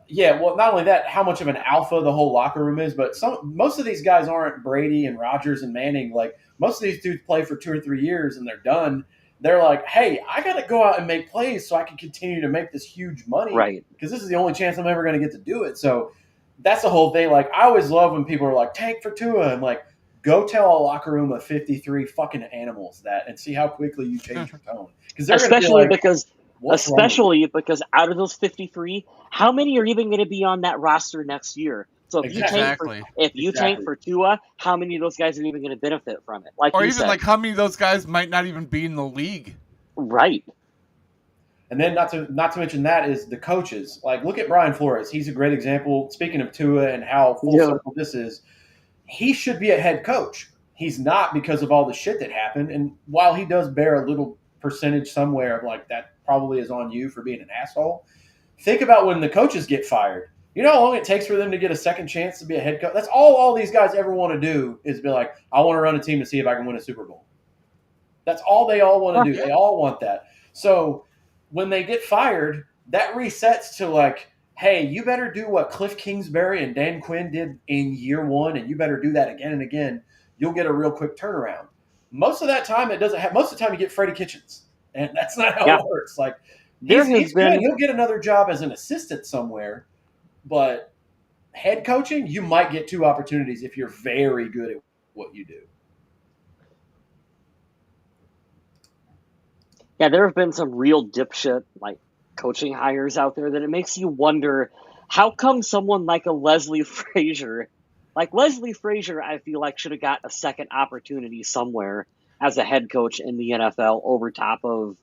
Yeah, well, not only that, how much of an alpha the whole locker room is, but most of these guys aren't Brady and Rodgers and Manning. Like most of these dudes play for 2 or 3 years and they're done. They're like, hey, I got to go out and make plays so I can continue to make this huge money. Right. Because this is the only chance I'm ever going to get to do it. So that's the whole thing. Like, I always love when people are like, tank for Tua. I'm like, go tell a locker room of 53 fucking animals that and see how quickly you change your tone. Especially because out of those 53, how many are even going to be on that roster next year? So if you tank for Tua, how many of those guys are even going to benefit from it? Like, or even like how many of those guys might not even be in the league? Right. And then not to mention that is the coaches. Like, look at Brian Flores. He's a great example. Speaking of Tua and how full circle this is, he should be a head coach. He's not because of all the shit that happened. And while he does bear a little percentage somewhere of like that probably is on you for being an asshole, think about when the coaches get fired. You know how long it takes for them to get a second chance to be a head coach? That's all these guys ever want to do is be like, I want to run a team to see if I can win a Super Bowl. That's all they all want to do. They all want that. So when they get fired, that resets to like, hey, you better do what Cliff Kingsbury and Dan Quinn did in year one, and you better do that again and again. You'll get a real quick turnaround. Most of that time, it doesn't have. Most of the time, you get Freddie Kitchens, and that's not how it works. Like, He's good. He'll get another job as an assistant somewhere, but head coaching, you might get 2 opportunities if you're very good at what you do. Yeah, there have been some real dipshit like coaching hires out there that it makes you wonder how come someone like a Leslie Frazier, I feel like should have got a second opportunity somewhere as a head coach in the NFL over top of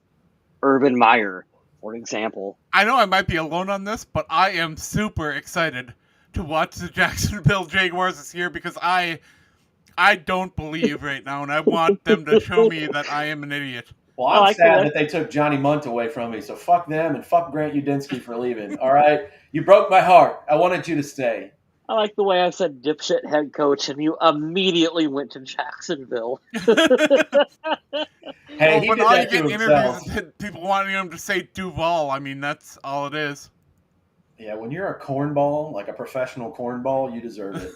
Urban Meyer, for example. I know I might be alone on this, but I am super excited to watch the Jacksonville Jaguars this year because I don't believe right now, and I want them to show me that I am an idiot. Well, I'm sad that they took Johnny Munt away from me, so fuck them and fuck Grant Udinsky for leaving. All right? You broke my heart. I wanted you to stay. I like the way I said dipshit head coach, and you immediately went to Jacksonville. Hey, when all you get interviews is people wanting him to say Duval, I mean, that's all it is. Yeah, when you're a cornball, like a professional cornball, you deserve it.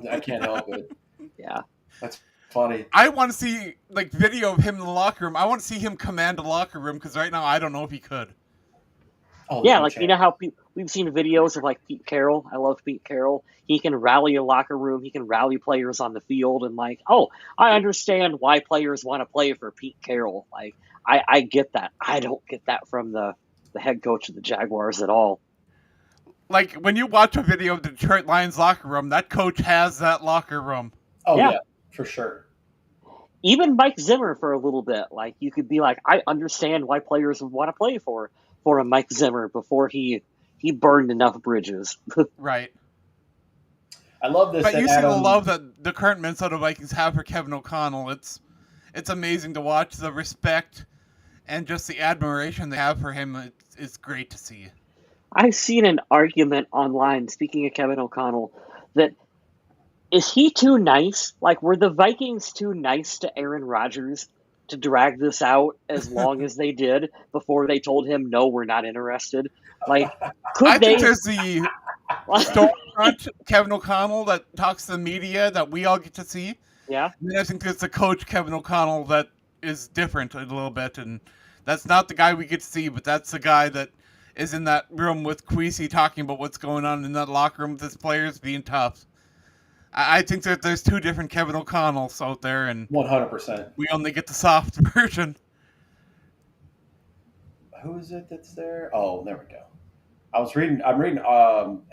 I can't help it. Yeah. That's funny. I want to see like video of him in the locker room. I want to see him command a locker room because right now I don't know if he could. Oh, yeah, like you know how we've seen videos of like Pete Carroll. I love Pete Carroll. He can rally a locker room. He can rally players on the field, and like, oh, I understand why players want to play for Pete Carroll. Like, I get that. I don't get that from the head coach of the Jaguars at all. Like when you watch a video of the Detroit Lions locker room, that coach has that locker room. Oh yeah, for sure. Even Mike Zimmer for a little bit. Like you could be like, I understand why players would want to play for a Mike Zimmer before he burned enough bridges. Right. I love this. But you see the love that the current Minnesota Vikings have for Kevin O'Connell. It's amazing to watch the respect and just the admiration they have for him. It's great to see. I've seen an argument online, speaking of Kevin O'Connell, that is he too nice? Like, were the Vikings too nice to Aaron Rodgers to drag this out as long as they did before they told him, no, we're not interested? Like, I think there's the storefront Kevin O'Connell that talks to the media that we all get to see. Yeah. And then I think there's the coach Kevin O'Connell that is different a little bit, and that's not the guy we get to see, but that's the guy that is in that room with Kwesi talking about what's going on in that locker room with his players being tough. I think that there's 2 different Kevin O'Connells out there, and 100%. we only get the soft version. Who is it that's there? Oh, there we go. I'm reading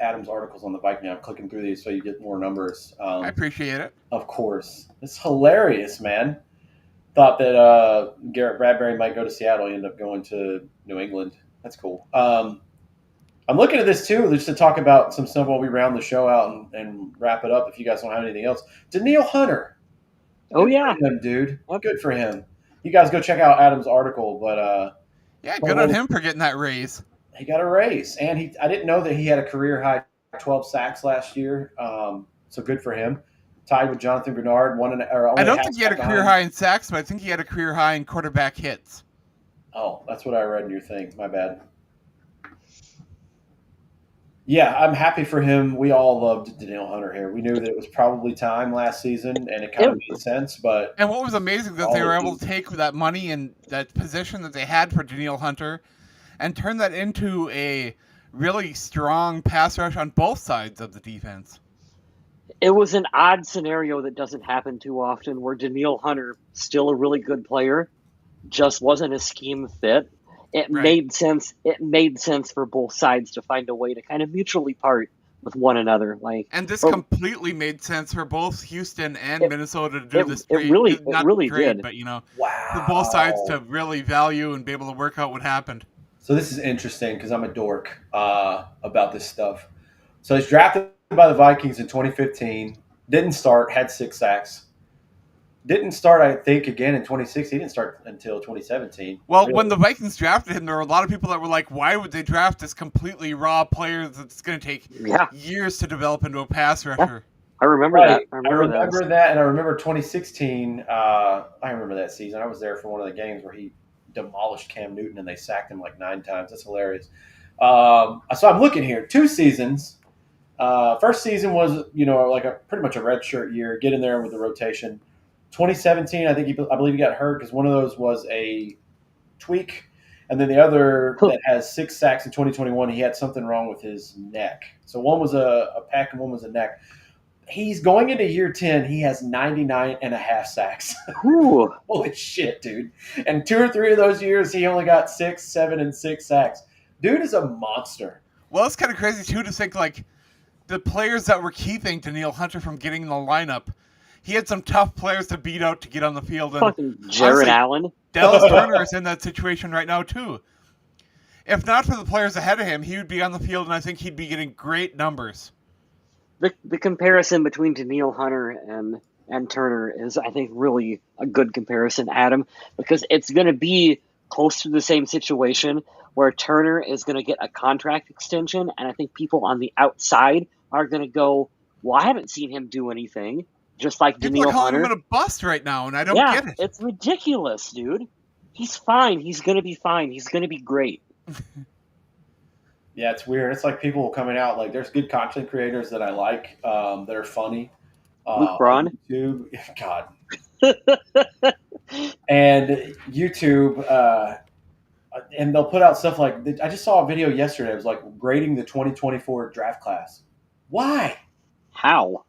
Adam's articles on the Viking. I'm clicking through these so you get more numbers. I appreciate it. Of course. It's hilarious, man. Thought that Garrett Bradbury might go to Seattle. He ended up going to New England. That's cool. I'm looking at this too, just to talk about some stuff while we round the show out and wrap it up. If you guys don't have anything else, Danielle Hunter. Oh yeah, him, dude. Good for him. You guys go check out Adam's article, but yeah, good on him for getting that raise. He got a raise, and I didn't know that he had a career high 12 sacks last year. So good for him. Tied with Jonathan Bernard. I don't think he had a career high in sacks, but I think he had a career high in quarterback hits. Oh, that's what I read in your thing. My bad. Yeah, I'm happy for him. We all loved Danielle Hunter here. We knew that it was probably time last season, and it kind of made sense. And what was amazing that they were able to take that money and that position that they had for Danielle Hunter and turn that into a really strong pass rush on both sides of the defense. It was an odd scenario that doesn't happen too often where Danielle Hunter, still a really good player, just wasn't a scheme fit. It made sense. It made sense for both sides to find a way to kind of mutually part with one another. And this completely made sense for both Houston and Minnesota to do this trade. It really did. But for both sides to really value and be able to work out what happened. So this is interesting because I'm a dork about this stuff. So he's drafted by the Vikings in 2015. Didn't start. Had 6 sacks. Didn't start, I think, again in 2016. He didn't start until 2017. Well, when the Vikings drafted him, there were a lot of people that were like, why would they draft this completely raw player that's going to take years to develop into a pass rusher? I remember that. I remember that, and I remember 2016. I remember that season. I was there for one of the games where he demolished Cam Newton, and they sacked him like 9 times. That's hilarious. So I'm looking here. 2 seasons. First season was, like pretty much a redshirt year. Get in there with the rotation. 2017, I believe he got hurt because one of those was a tweak, And then the other that has 6 sacks in 2021, he had something wrong with his neck. So one was a pec and one was a neck. He's going into year 10. He has 99 and a half sacks. Holy shit, dude. And 2 or 3 of those years, he only got 6, 7, and 6 sacks. Dude is a monster. Well, it's kind of crazy, too, to think, like, the players that were keeping Danielle Hunter from getting in the lineup, he had some tough players to beat out to get on the field. And fucking Jared Allen. Dallas Turner is in that situation right now, too. If not for the players ahead of him, he would be on the field, and I think he'd be getting great numbers. The comparison between Danielle Hunter and Turner is, I think, really a good comparison, Adam, because it's going to be close to the same situation where Turner is going to get a contract extension, and I think people on the outside are going to go, well, I haven't seen him do anything, just like Danielle Hunter. People are calling him a bust right now, and I don't get it. It's ridiculous, dude. He's fine. He's going to be fine. He's going to be great. Yeah, it's weird. It's like people coming out. Like, there's good content creators that I like that are funny. Luke Braun? YouTube. God. And YouTube, and they'll put out stuff like, I just saw a video yesterday. It was like grading the 2024 draft class. Why? How?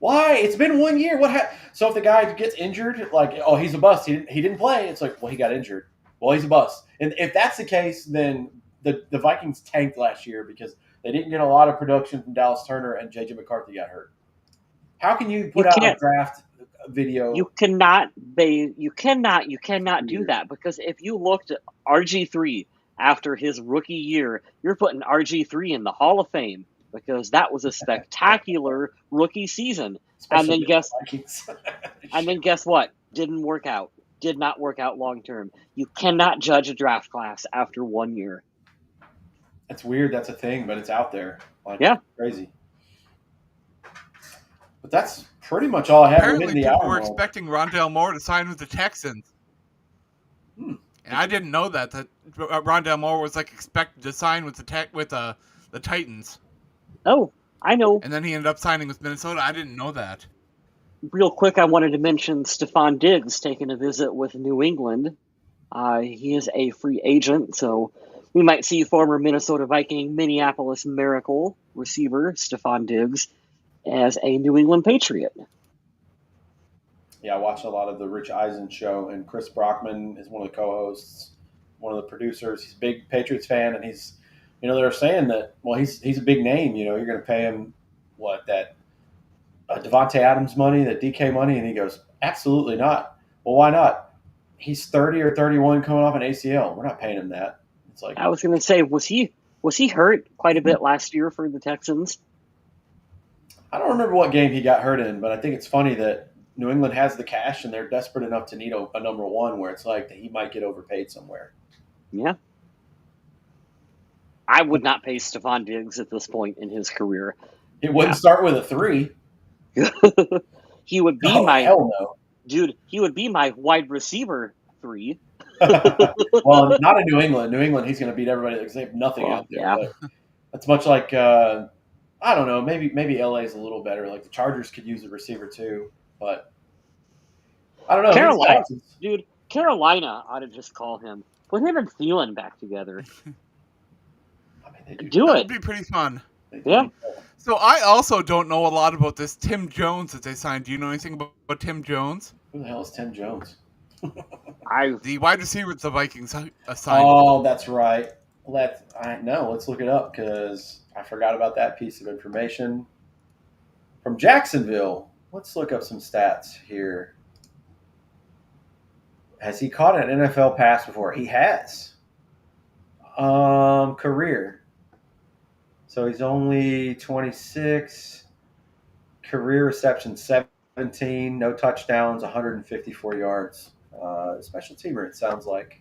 Why? It's been 1 year. So if the guy gets injured, like, oh, he's a bust. He didn't play. It's like, well, he got injured. Well, he's a bust. And if that's the case, then the Vikings tanked last year because they didn't get a lot of production from Dallas Turner and J.J. McCarthy got hurt. How can you put out a draft video? You cannot do that, because if you looked at RG3 after his rookie year, you're putting RG3 in the Hall of Fame because that was a spectacular rookie season. Especially and then guess what? Didn't work out. Did not work out long term. You cannot judge a draft class after 1 year. It's weird. That's a thing, but it's out there. Like, yeah, crazy. But that's pretty much all I have. Apparently, people were expecting Rondale Moore to sign with the Texans, and I didn't know that Rondale Moore was like expected to sign with the Titans. Oh, I know. And then he ended up signing with Minnesota. I didn't know that. Real quick, I wanted to mention Stephon Diggs taking a visit with New England. He is a free agent, so we might see former Minnesota Viking, Minneapolis Miracle receiver Stephon Diggs as a New England Patriot. Yeah, I watched a lot of the Rich Eisen show, and Chris Brockman is one of the co-hosts, one of the producers. He's a big Patriots fan, and he's, they're saying that, well, he's a big name. You're going to pay him that Devontae Adams money, that DK money, and he goes, absolutely not. Well, why not? He's 30 or 31 coming off an ACL. We're not paying him that. It's like, I was going to say, was he hurt quite a bit last year for the Texans? I don't remember what game he got hurt in, but I think it's funny that New England has the cash and they're desperate enough to need a number one where it's like that he might get overpaid somewhere. Yeah. I would not pay Stephon Diggs at this point in his career. It wouldn't start with a 3. He would be hell no. Dude, he would be my wide receiver 3. Well, not in New England. New England, he's going to beat everybody because they have nothing out there. Yeah. But it's much like, I don't know, maybe LA is a little better. Like the Chargers could use a receiver too, but I don't know. Carolina ought to just call him. Put him and Thielen back together. I mean, they do it. That would be pretty fun. Yeah. So I also don't know a lot about this Tim Jones that they signed. Do you know anything about Tim Jones? Who the hell is Tim Jones? The wide receiver the Vikings signed. Oh, that's right. Let's look it up because I forgot about that piece of information. From Jacksonville. Let's look up some stats here. Has he caught an NFL pass before? He has. Career. So he's only 26. Career reception 17. No touchdowns. 154 yards. Special teamer. It sounds like.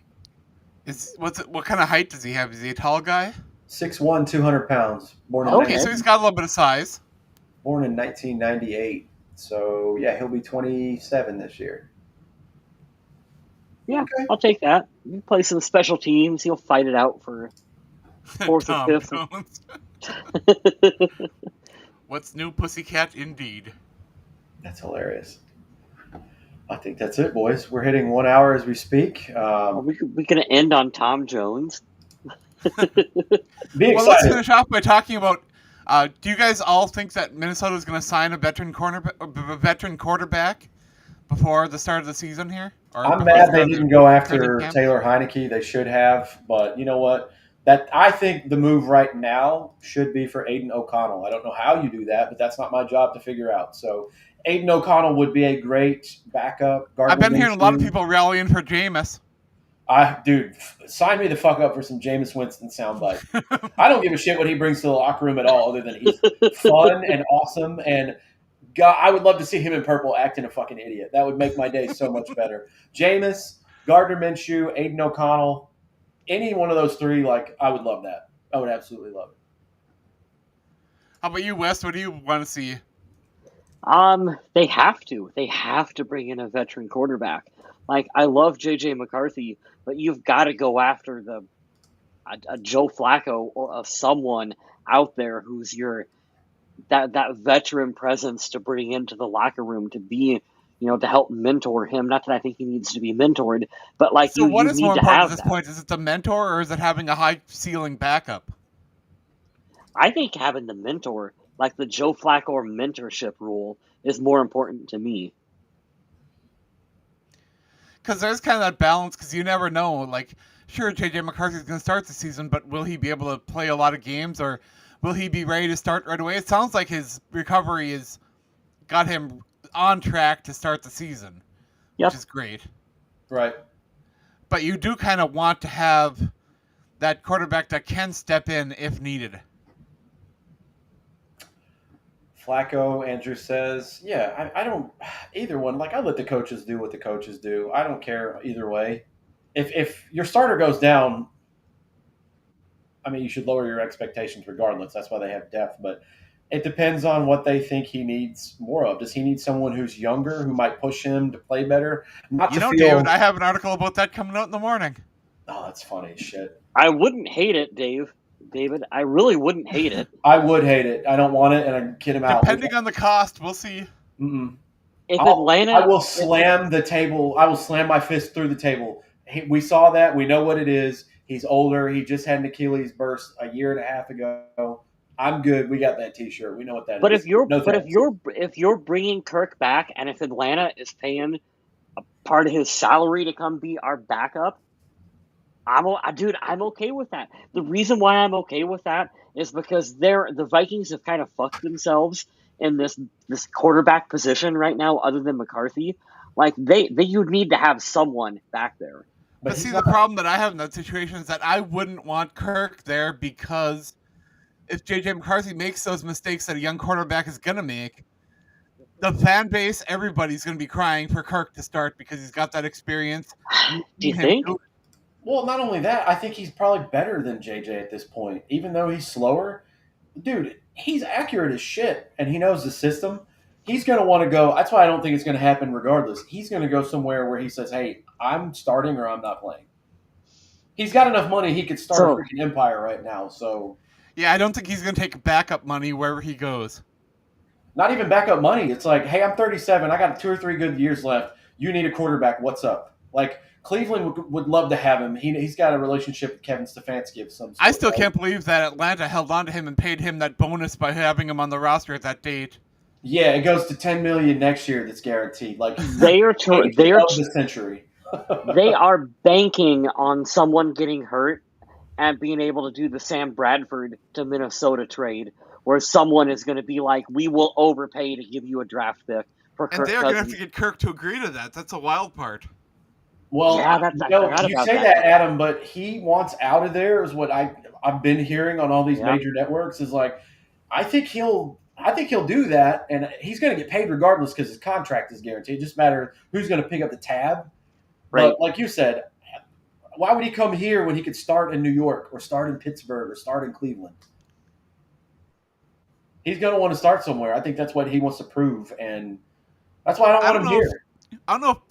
What kind of height does he have? Is he a tall guy? 6'1", 200 pounds. So he's got a little bit of size. Born in 1998. So, yeah, he'll be 27 this year. Yeah, okay. I'll take that. He plays some special teams. He'll fight it out for 4th or 5th. What's new, pussycat? Indeed. That's hilarious. I think that's it, boys. We're hitting 1 hour as we speak. Are we gonna end on Tom Jones? Be Well, let's excited. finish off by talking about. Do you guys all think that Minnesota is going to sign a veteran quarterback before the start of the season here? Or I'm before the mad they start of didn't the go training after camp? Taylor Heineke. They should have, but you know what? That I think the move right now should be for Aiden O'Connell. I don't know how you do that, but that's not my job to figure out. So Aiden O'Connell would be a great backup. I've Gardner been hearing a lot of Minshew. people rallying for Jameis. Dude, sign me the fuck up for some Jameis Winston soundbite. I don't give a shit what he brings to the locker room at all, other than he's fun and awesome. And God, I would love to see him in purple acting a fucking idiot. That would make my day so much better. Jameis, Gardner Minshew, Aiden O'Connell, any one of those three, like I would love that. I would absolutely love it. How about you, Wes? What do you want to see? They have to. They have to bring in a veteran quarterback. Like, I love JJ McCarthy, but you've got to go after a Joe Flacco or someone out there who's that veteran presence to bring into the locker room to be, to help mentor him. Not that I think he needs to be mentored, but like So, what you is more need to important at have this that. point? Is it the mentor or is it having a high ceiling backup? I think having the mentor, like the Joe Flacco mentorship rule, is more important to me. Because there's kind of that balance, because you never know. Like, sure, JJ McCarthy's going to start the season, but will he be able to play a lot of games, or will he be ready to start right away? It sounds like his recovery has got him on track to start the season, Yep. which is great. Right. But you do kind of want to have that quarterback that can step in if needed. Flacco, Andrew says, yeah, I don't either one. Like I let the coaches do what the coaches do. I don't care either way. If your starter goes down, I mean, you should lower your expectations regardless. That's why they have depth. But it depends on what they think he needs more of. Does he need someone who's younger who might push him to play better? Not You to know, feel. David, I have an article about that coming out in the morning. Oh, that's funny as shit. I wouldn't hate it, David. I really wouldn't hate it. I would hate it. I don't want it, and I kid him out. Depending on the cost, we'll see. Mm-mm. If I Atlanta, will slam the table. I will slam my fist through the table. We saw that. We know what it is. He's older. He just had an Achilles burst a year and a half ago. I'm good. We got that T-shirt. We know what that but is. if you're bringing Kirk back, and if Atlanta is paying a part of his salary to come be our backup, I'm okay with that. The reason why I'm okay with that is because the Vikings have kind of fucked themselves in this quarterback position right now, other than McCarthy. Like they you'd need to have someone back there. But see, the problem that I have in that situation is that I wouldn't want Kirk there, because if JJ McCarthy makes those mistakes that a young quarterback is going to make, the fan base, everybody's going to be crying for Kirk to start because he's got that experience. Do you think? Well, not only that, I think he's probably better than JJ at this point. Even though he's slower, dude, he's accurate as shit, and he knows the system. He's going to want to go. That's why I don't think it's going to happen regardless. He's going to go somewhere where he says, hey, I'm starting or I'm not playing. He's got enough money he could start a freaking empire right now. So yeah, I don't think he's going to take backup money wherever he goes. Not even backup money. It's like, hey, I'm 37. I got 2 or 3 good years left. You need a quarterback. What's up? Like, Cleveland would love to have him. He's got a relationship with Kevin Stefanski of some sort. I still can't believe that Atlanta held on to him and paid him that bonus by having him on the roster at that date. Yeah, it goes to $10 million next year. That's guaranteed. Like they are the century. They are banking on someone getting hurt and being able to do the Sam Bradford to Minnesota trade, where someone is going to be like, we will overpay to give you a draft pick for Kirk Cousins. And they're going to have to get Kirk to agree to that. That's a wild part. Well, yeah, you say that, Adam, but he wants out of there is what I've been hearing on all these major networks is like, I think he'll do that, and he's going to get paid regardless because his contract is guaranteed. It just matters who's going to pick up the tab. Right. But like you said, why would he come here when he could start in New York or start in Pittsburgh or start in Cleveland? He's going to want to start somewhere. I think that's what he wants to prove, and that's why I don't want him here. I don't know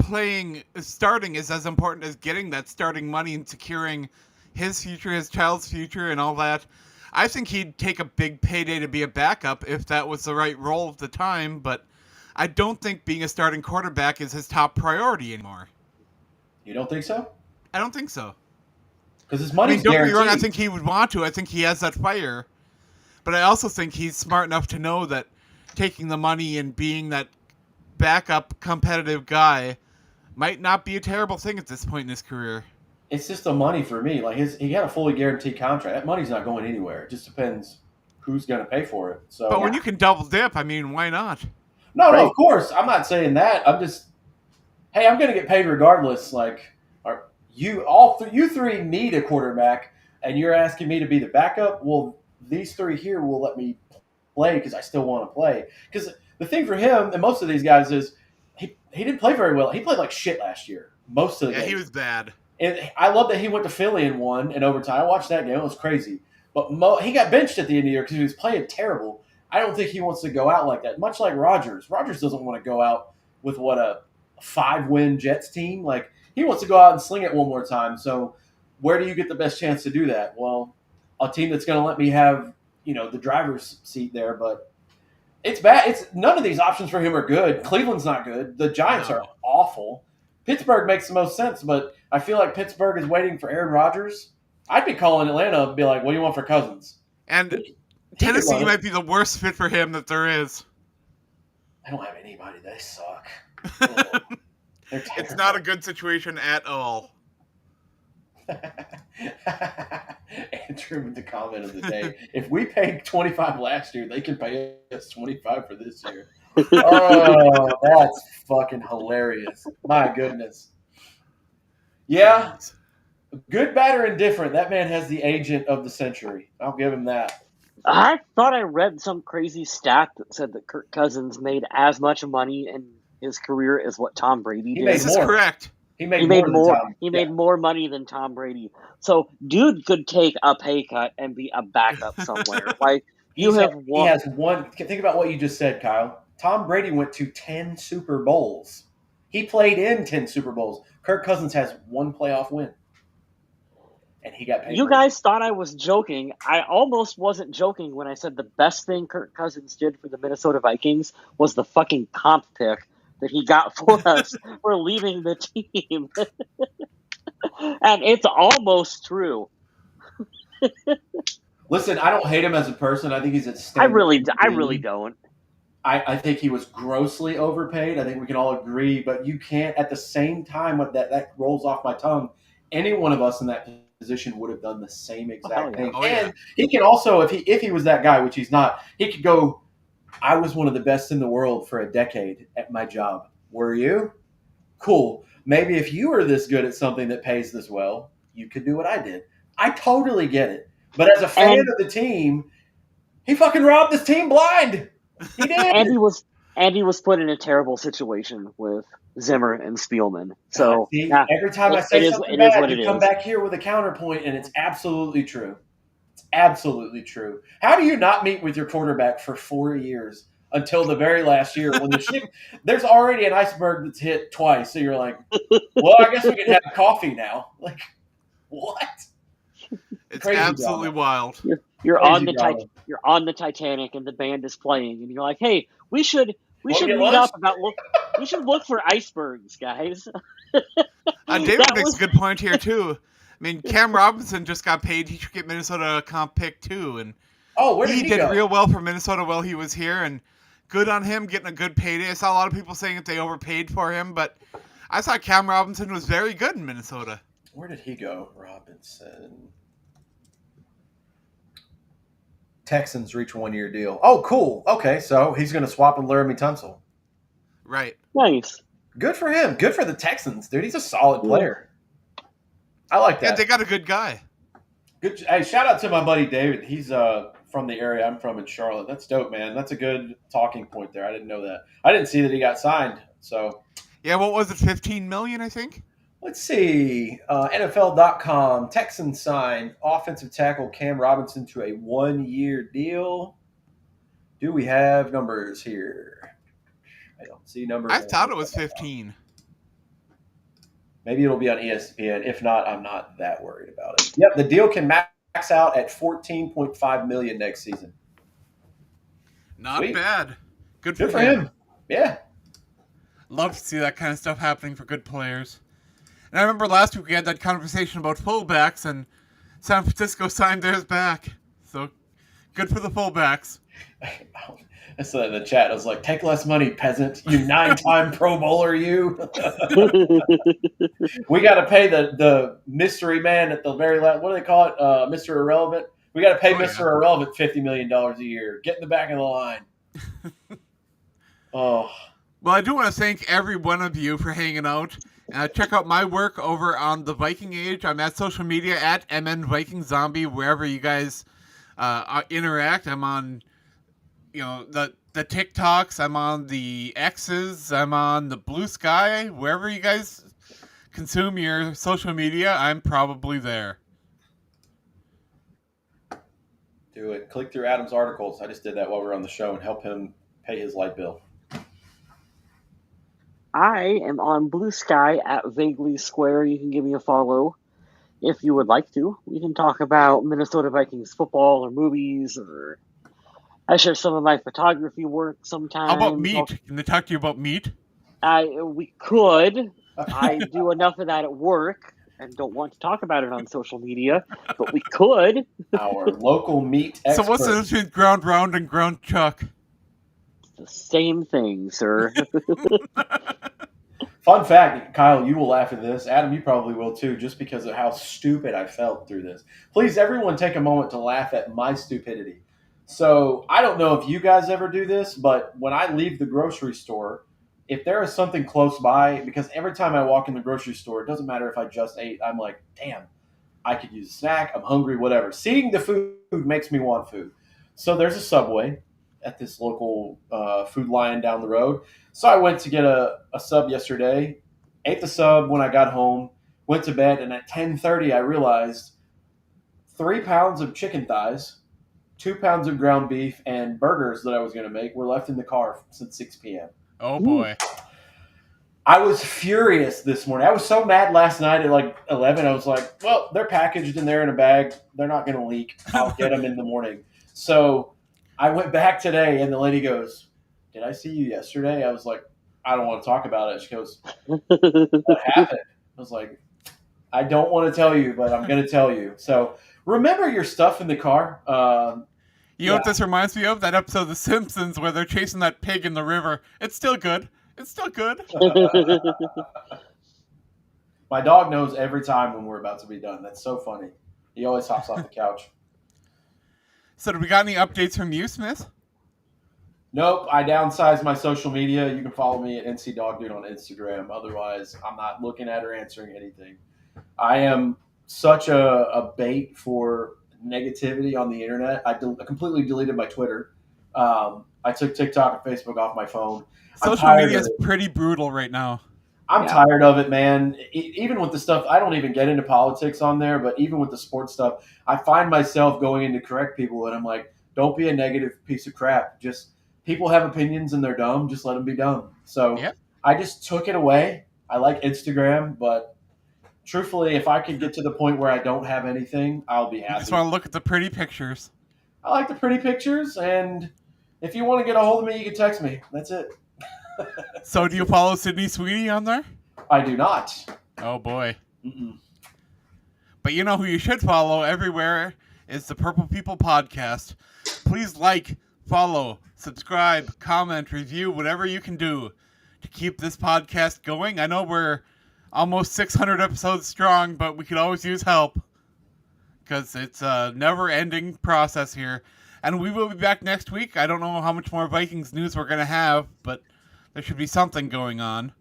if starting is as important as getting that starting money and securing his future, his child's future, and all that. I think he'd take a big payday to be a backup if that was the right role at the time, but I don't think being a starting quarterback is his top priority anymore. You don't think so? I don't think so. Because his I money's mean, don't get me guaranteed. wrong, I think he would want to. I think he has that fire. But I also think he's smart enough to know that taking the money and being that backup competitive guy might not be a terrible thing at this point in his career. It's just the money for me. Like he had a fully guaranteed contract. That money's not going anywhere. It just depends who's going to pay for it. So, But when you can double dip, I mean, why not? no, Right. of course, I'm not saying that. I'm just, hey, I'm going to get paid regardless. Like, you three need a quarterback, and you're asking me to be the backup. Well, these three here will let me play because I still want to play. Because the thing for him and most of these guys is he didn't play very well. He played like shit last year. Most of the games. He was bad. And I love that he went to Philly and won in overtime. I watched that game. It was crazy. But he got benched at the end of the year because he was playing terrible. I don't think he wants to go out like that. Much like Rodgers. Rodgers doesn't want to go out with a 5-win Jets team. Like, he wants to go out and sling it one more time. So where do you get the best chance to do that? Well, a team that's going to let me have, the driver's seat there. But it's bad. None of these options for him are good. Cleveland's not good. The Giants are awful. Pittsburgh makes the most sense, but I feel like Pittsburgh is waiting for Aaron Rodgers. I'd be calling Atlanta and be like, what do you want for Cousins? And Tennessee might be the worst fit for him that there is. I don't have anybody. They suck. It's not a good situation at all. Andrew with the comment of the day. If we paid 25 last year, they can pay us 25 for this year. Oh, that's fucking hilarious. My goodness. Yeah. Good, bad, or indifferent. That man has the agent of the century. I'll give him that. I thought I read some crazy stat that said that Kirk Cousins made as much money in his career as what Tom Brady did. This is correct. He made more. He made more money than Tom Brady. So, dude could take a pay cut and be a backup somewhere. Like He has one. Think about what you just said, Kyle. Tom Brady went to 10 Super Bowls. He played in 10 Super Bowls. Kirk Cousins has one playoff win. And he got paid. You guys thought I was joking. I almost wasn't joking when I said the best thing Kirk Cousins did for the Minnesota Vikings was the fucking comp pick that he got for us for leaving the team. And it's almost true. Listen, I don't hate him as a person. I think he's a I really don't. I think he was grossly overpaid. I think we can all agree. But you can't, at the same time, that rolls off my tongue. Any one of us in that position would have done the same exact thing. And he can also, if he was that guy, which he's not, he could go, I was one of the best in the world for a decade at my job. Were you? Cool. Maybe if you were this good at something that pays this well, you could do what I did. I totally get it. But as a fan of the team, he fucking robbed this team blind. He did. And he was put in a terrible situation with Zimmer and Spielman. So every time I say something bad, you come back here with a counterpoint, and it's absolutely true. It's absolutely true. How do you not meet with your quarterback for 4 years until the very last year when there's already an iceberg that's hit twice? So you're like, well, I guess we can have coffee now. Like, what? It's crazy absolutely wild. You're on the Titanic and the band is playing, and you're like, hey, we should look for icebergs, guys. David makes a good point here too. I mean, Cam Robinson just got paid. He should get Minnesota a comp pick too, and where did he did go? Real well for Minnesota while he was here, and good on him getting a good payday. I saw a lot of people saying that they overpaid for him, but I thought Cam Robinson was very good in Minnesota. Where did he go, Robinson? Texans reach 1-year deal. Oh, cool. Okay, so he's going to swap with Laramie Tunsil. Right. Nice. Good for him. Good for the Texans, dude. He's a solid player. I like that. Yeah, they got a good guy. Good. Hey, shout out to my buddy David. He's from the area I'm from in Charlotte. That's dope, man. That's a good talking point there. I didn't know that. I didn't see that he got signed. So. Yeah, what was it? $15 million, I think. Let's see. NFL.com. Texans signed offensive tackle Cam Robinson to a 1-year deal. Do we have numbers here? I don't see numbers. I thought it was 15. Maybe it'll be on ESPN. If not, I'm not that worried about it. Yep, the deal can max out at $14.5 million next season. Not bad. Good for him. Yeah. Love to see that kind of stuff happening for good players. And I remember last week we had that conversation about fullbacks, and San Francisco signed theirs back. So good for the fullbacks. So in the chat, I was like, "Take less money, peasant! You 9-time Pro Bowler, you." We got to pay the mystery man at the very last. What do they call it? Mr. Irrelevant. We got to pay Mr. Irrelevant $50 million a year. Get in the back of the line. Oh. Well, I do want to thank every one of you for hanging out. Check out my work over on the Viking Age. I'm at social media at MNVikingZombie, wherever you guys interact. I'm on, the TikToks. I'm on the X's. I'm on the Blue Sky. Wherever you guys consume your social media, I'm probably there. Do it. Click through Adam's articles. I just did that while we were on the show and help him pay his light bill. I am on Blue Sky at Vaguely Square. You can give me a follow if you would like to. We can talk about Minnesota Vikings football or movies, or I share some of my photography work sometimes. How about meat? Can they talk to you about meat? We could. I do enough of that at work and don't want to talk about it on social media, but we could. Our local meat expert. So what's the difference between ground round and ground chuck? The same thing, sir. Fun fact, Kyle, you will laugh at this. Adam, you probably will too, just because of how stupid I felt through this. Please, everyone take a moment to laugh at my stupidity. So I don't know if you guys ever do this, but when I leave the grocery store, if there is something close by, because every time I walk in the grocery store, it doesn't matter if I just ate, I'm like, damn, I could use a snack, I'm hungry, whatever. Seeing the food makes me want food. So there's a Subway at this local food line down the road. So I went to get a sub yesterday, ate the sub when I got home, went to bed, and at 10:30 I realized 3 pounds of chicken thighs, 2 pounds of ground beef, and burgers that I was going to make were left in the car since 6 p.m. Oh, boy. I was furious this morning. I was so mad last night at like 11. I was like, well, they're packaged and they're in a bag. They're not going to leak. I'll get them in the morning. So I went back today, and the lady goes, did I see you yesterday? I was like, I don't want to talk about it. She goes, what happened? I was like, I don't want to tell you, but I'm going to tell you. So remember your stuff in the car. You know what this reminds me of? That episode of The Simpsons where they're chasing that pig in the river. It's still good. It's still good. My dog knows every time when we're about to be done. That's so funny. He always hops off the couch. So do we got any updates from you, Smith? Nope. I downsized my social media. You can follow me at NCDogDude on Instagram. Otherwise, I'm not looking at or answering anything. I am such a bait for negativity on the internet. I completely deleted my Twitter. I took TikTok and Facebook off my phone. Social media is pretty brutal right now. I'm tired of it, man. Even with the stuff, I don't even get into politics on there, but even with the sports stuff, I find myself going in to correct people, and I'm like, don't be a negative piece of crap. Just people have opinions and they're dumb. Just let them be dumb. So I just took it away. I like Instagram, but truthfully, if I could get to the point where I don't have anything, I'll be happy. I just want to look at the pretty pictures. I like the pretty pictures, and if you want to get a hold of me, you can text me. That's it. So do you follow Sydney Sweeney on there? I do not. Oh, boy. Mm-mm. But you know who you should follow everywhere is the Purple People Podcast. Please like, follow, subscribe, comment, review, whatever you can do to keep this podcast going. I know we're almost 600 episodes strong, but we could always use help because it's a never-ending process here. And we will be back next week. I don't know how much more Vikings news we're going to have, but there should be something going on.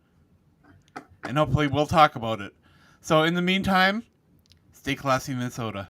And hopefully we'll talk about it. So in the meantime, stay classy, Minnesota.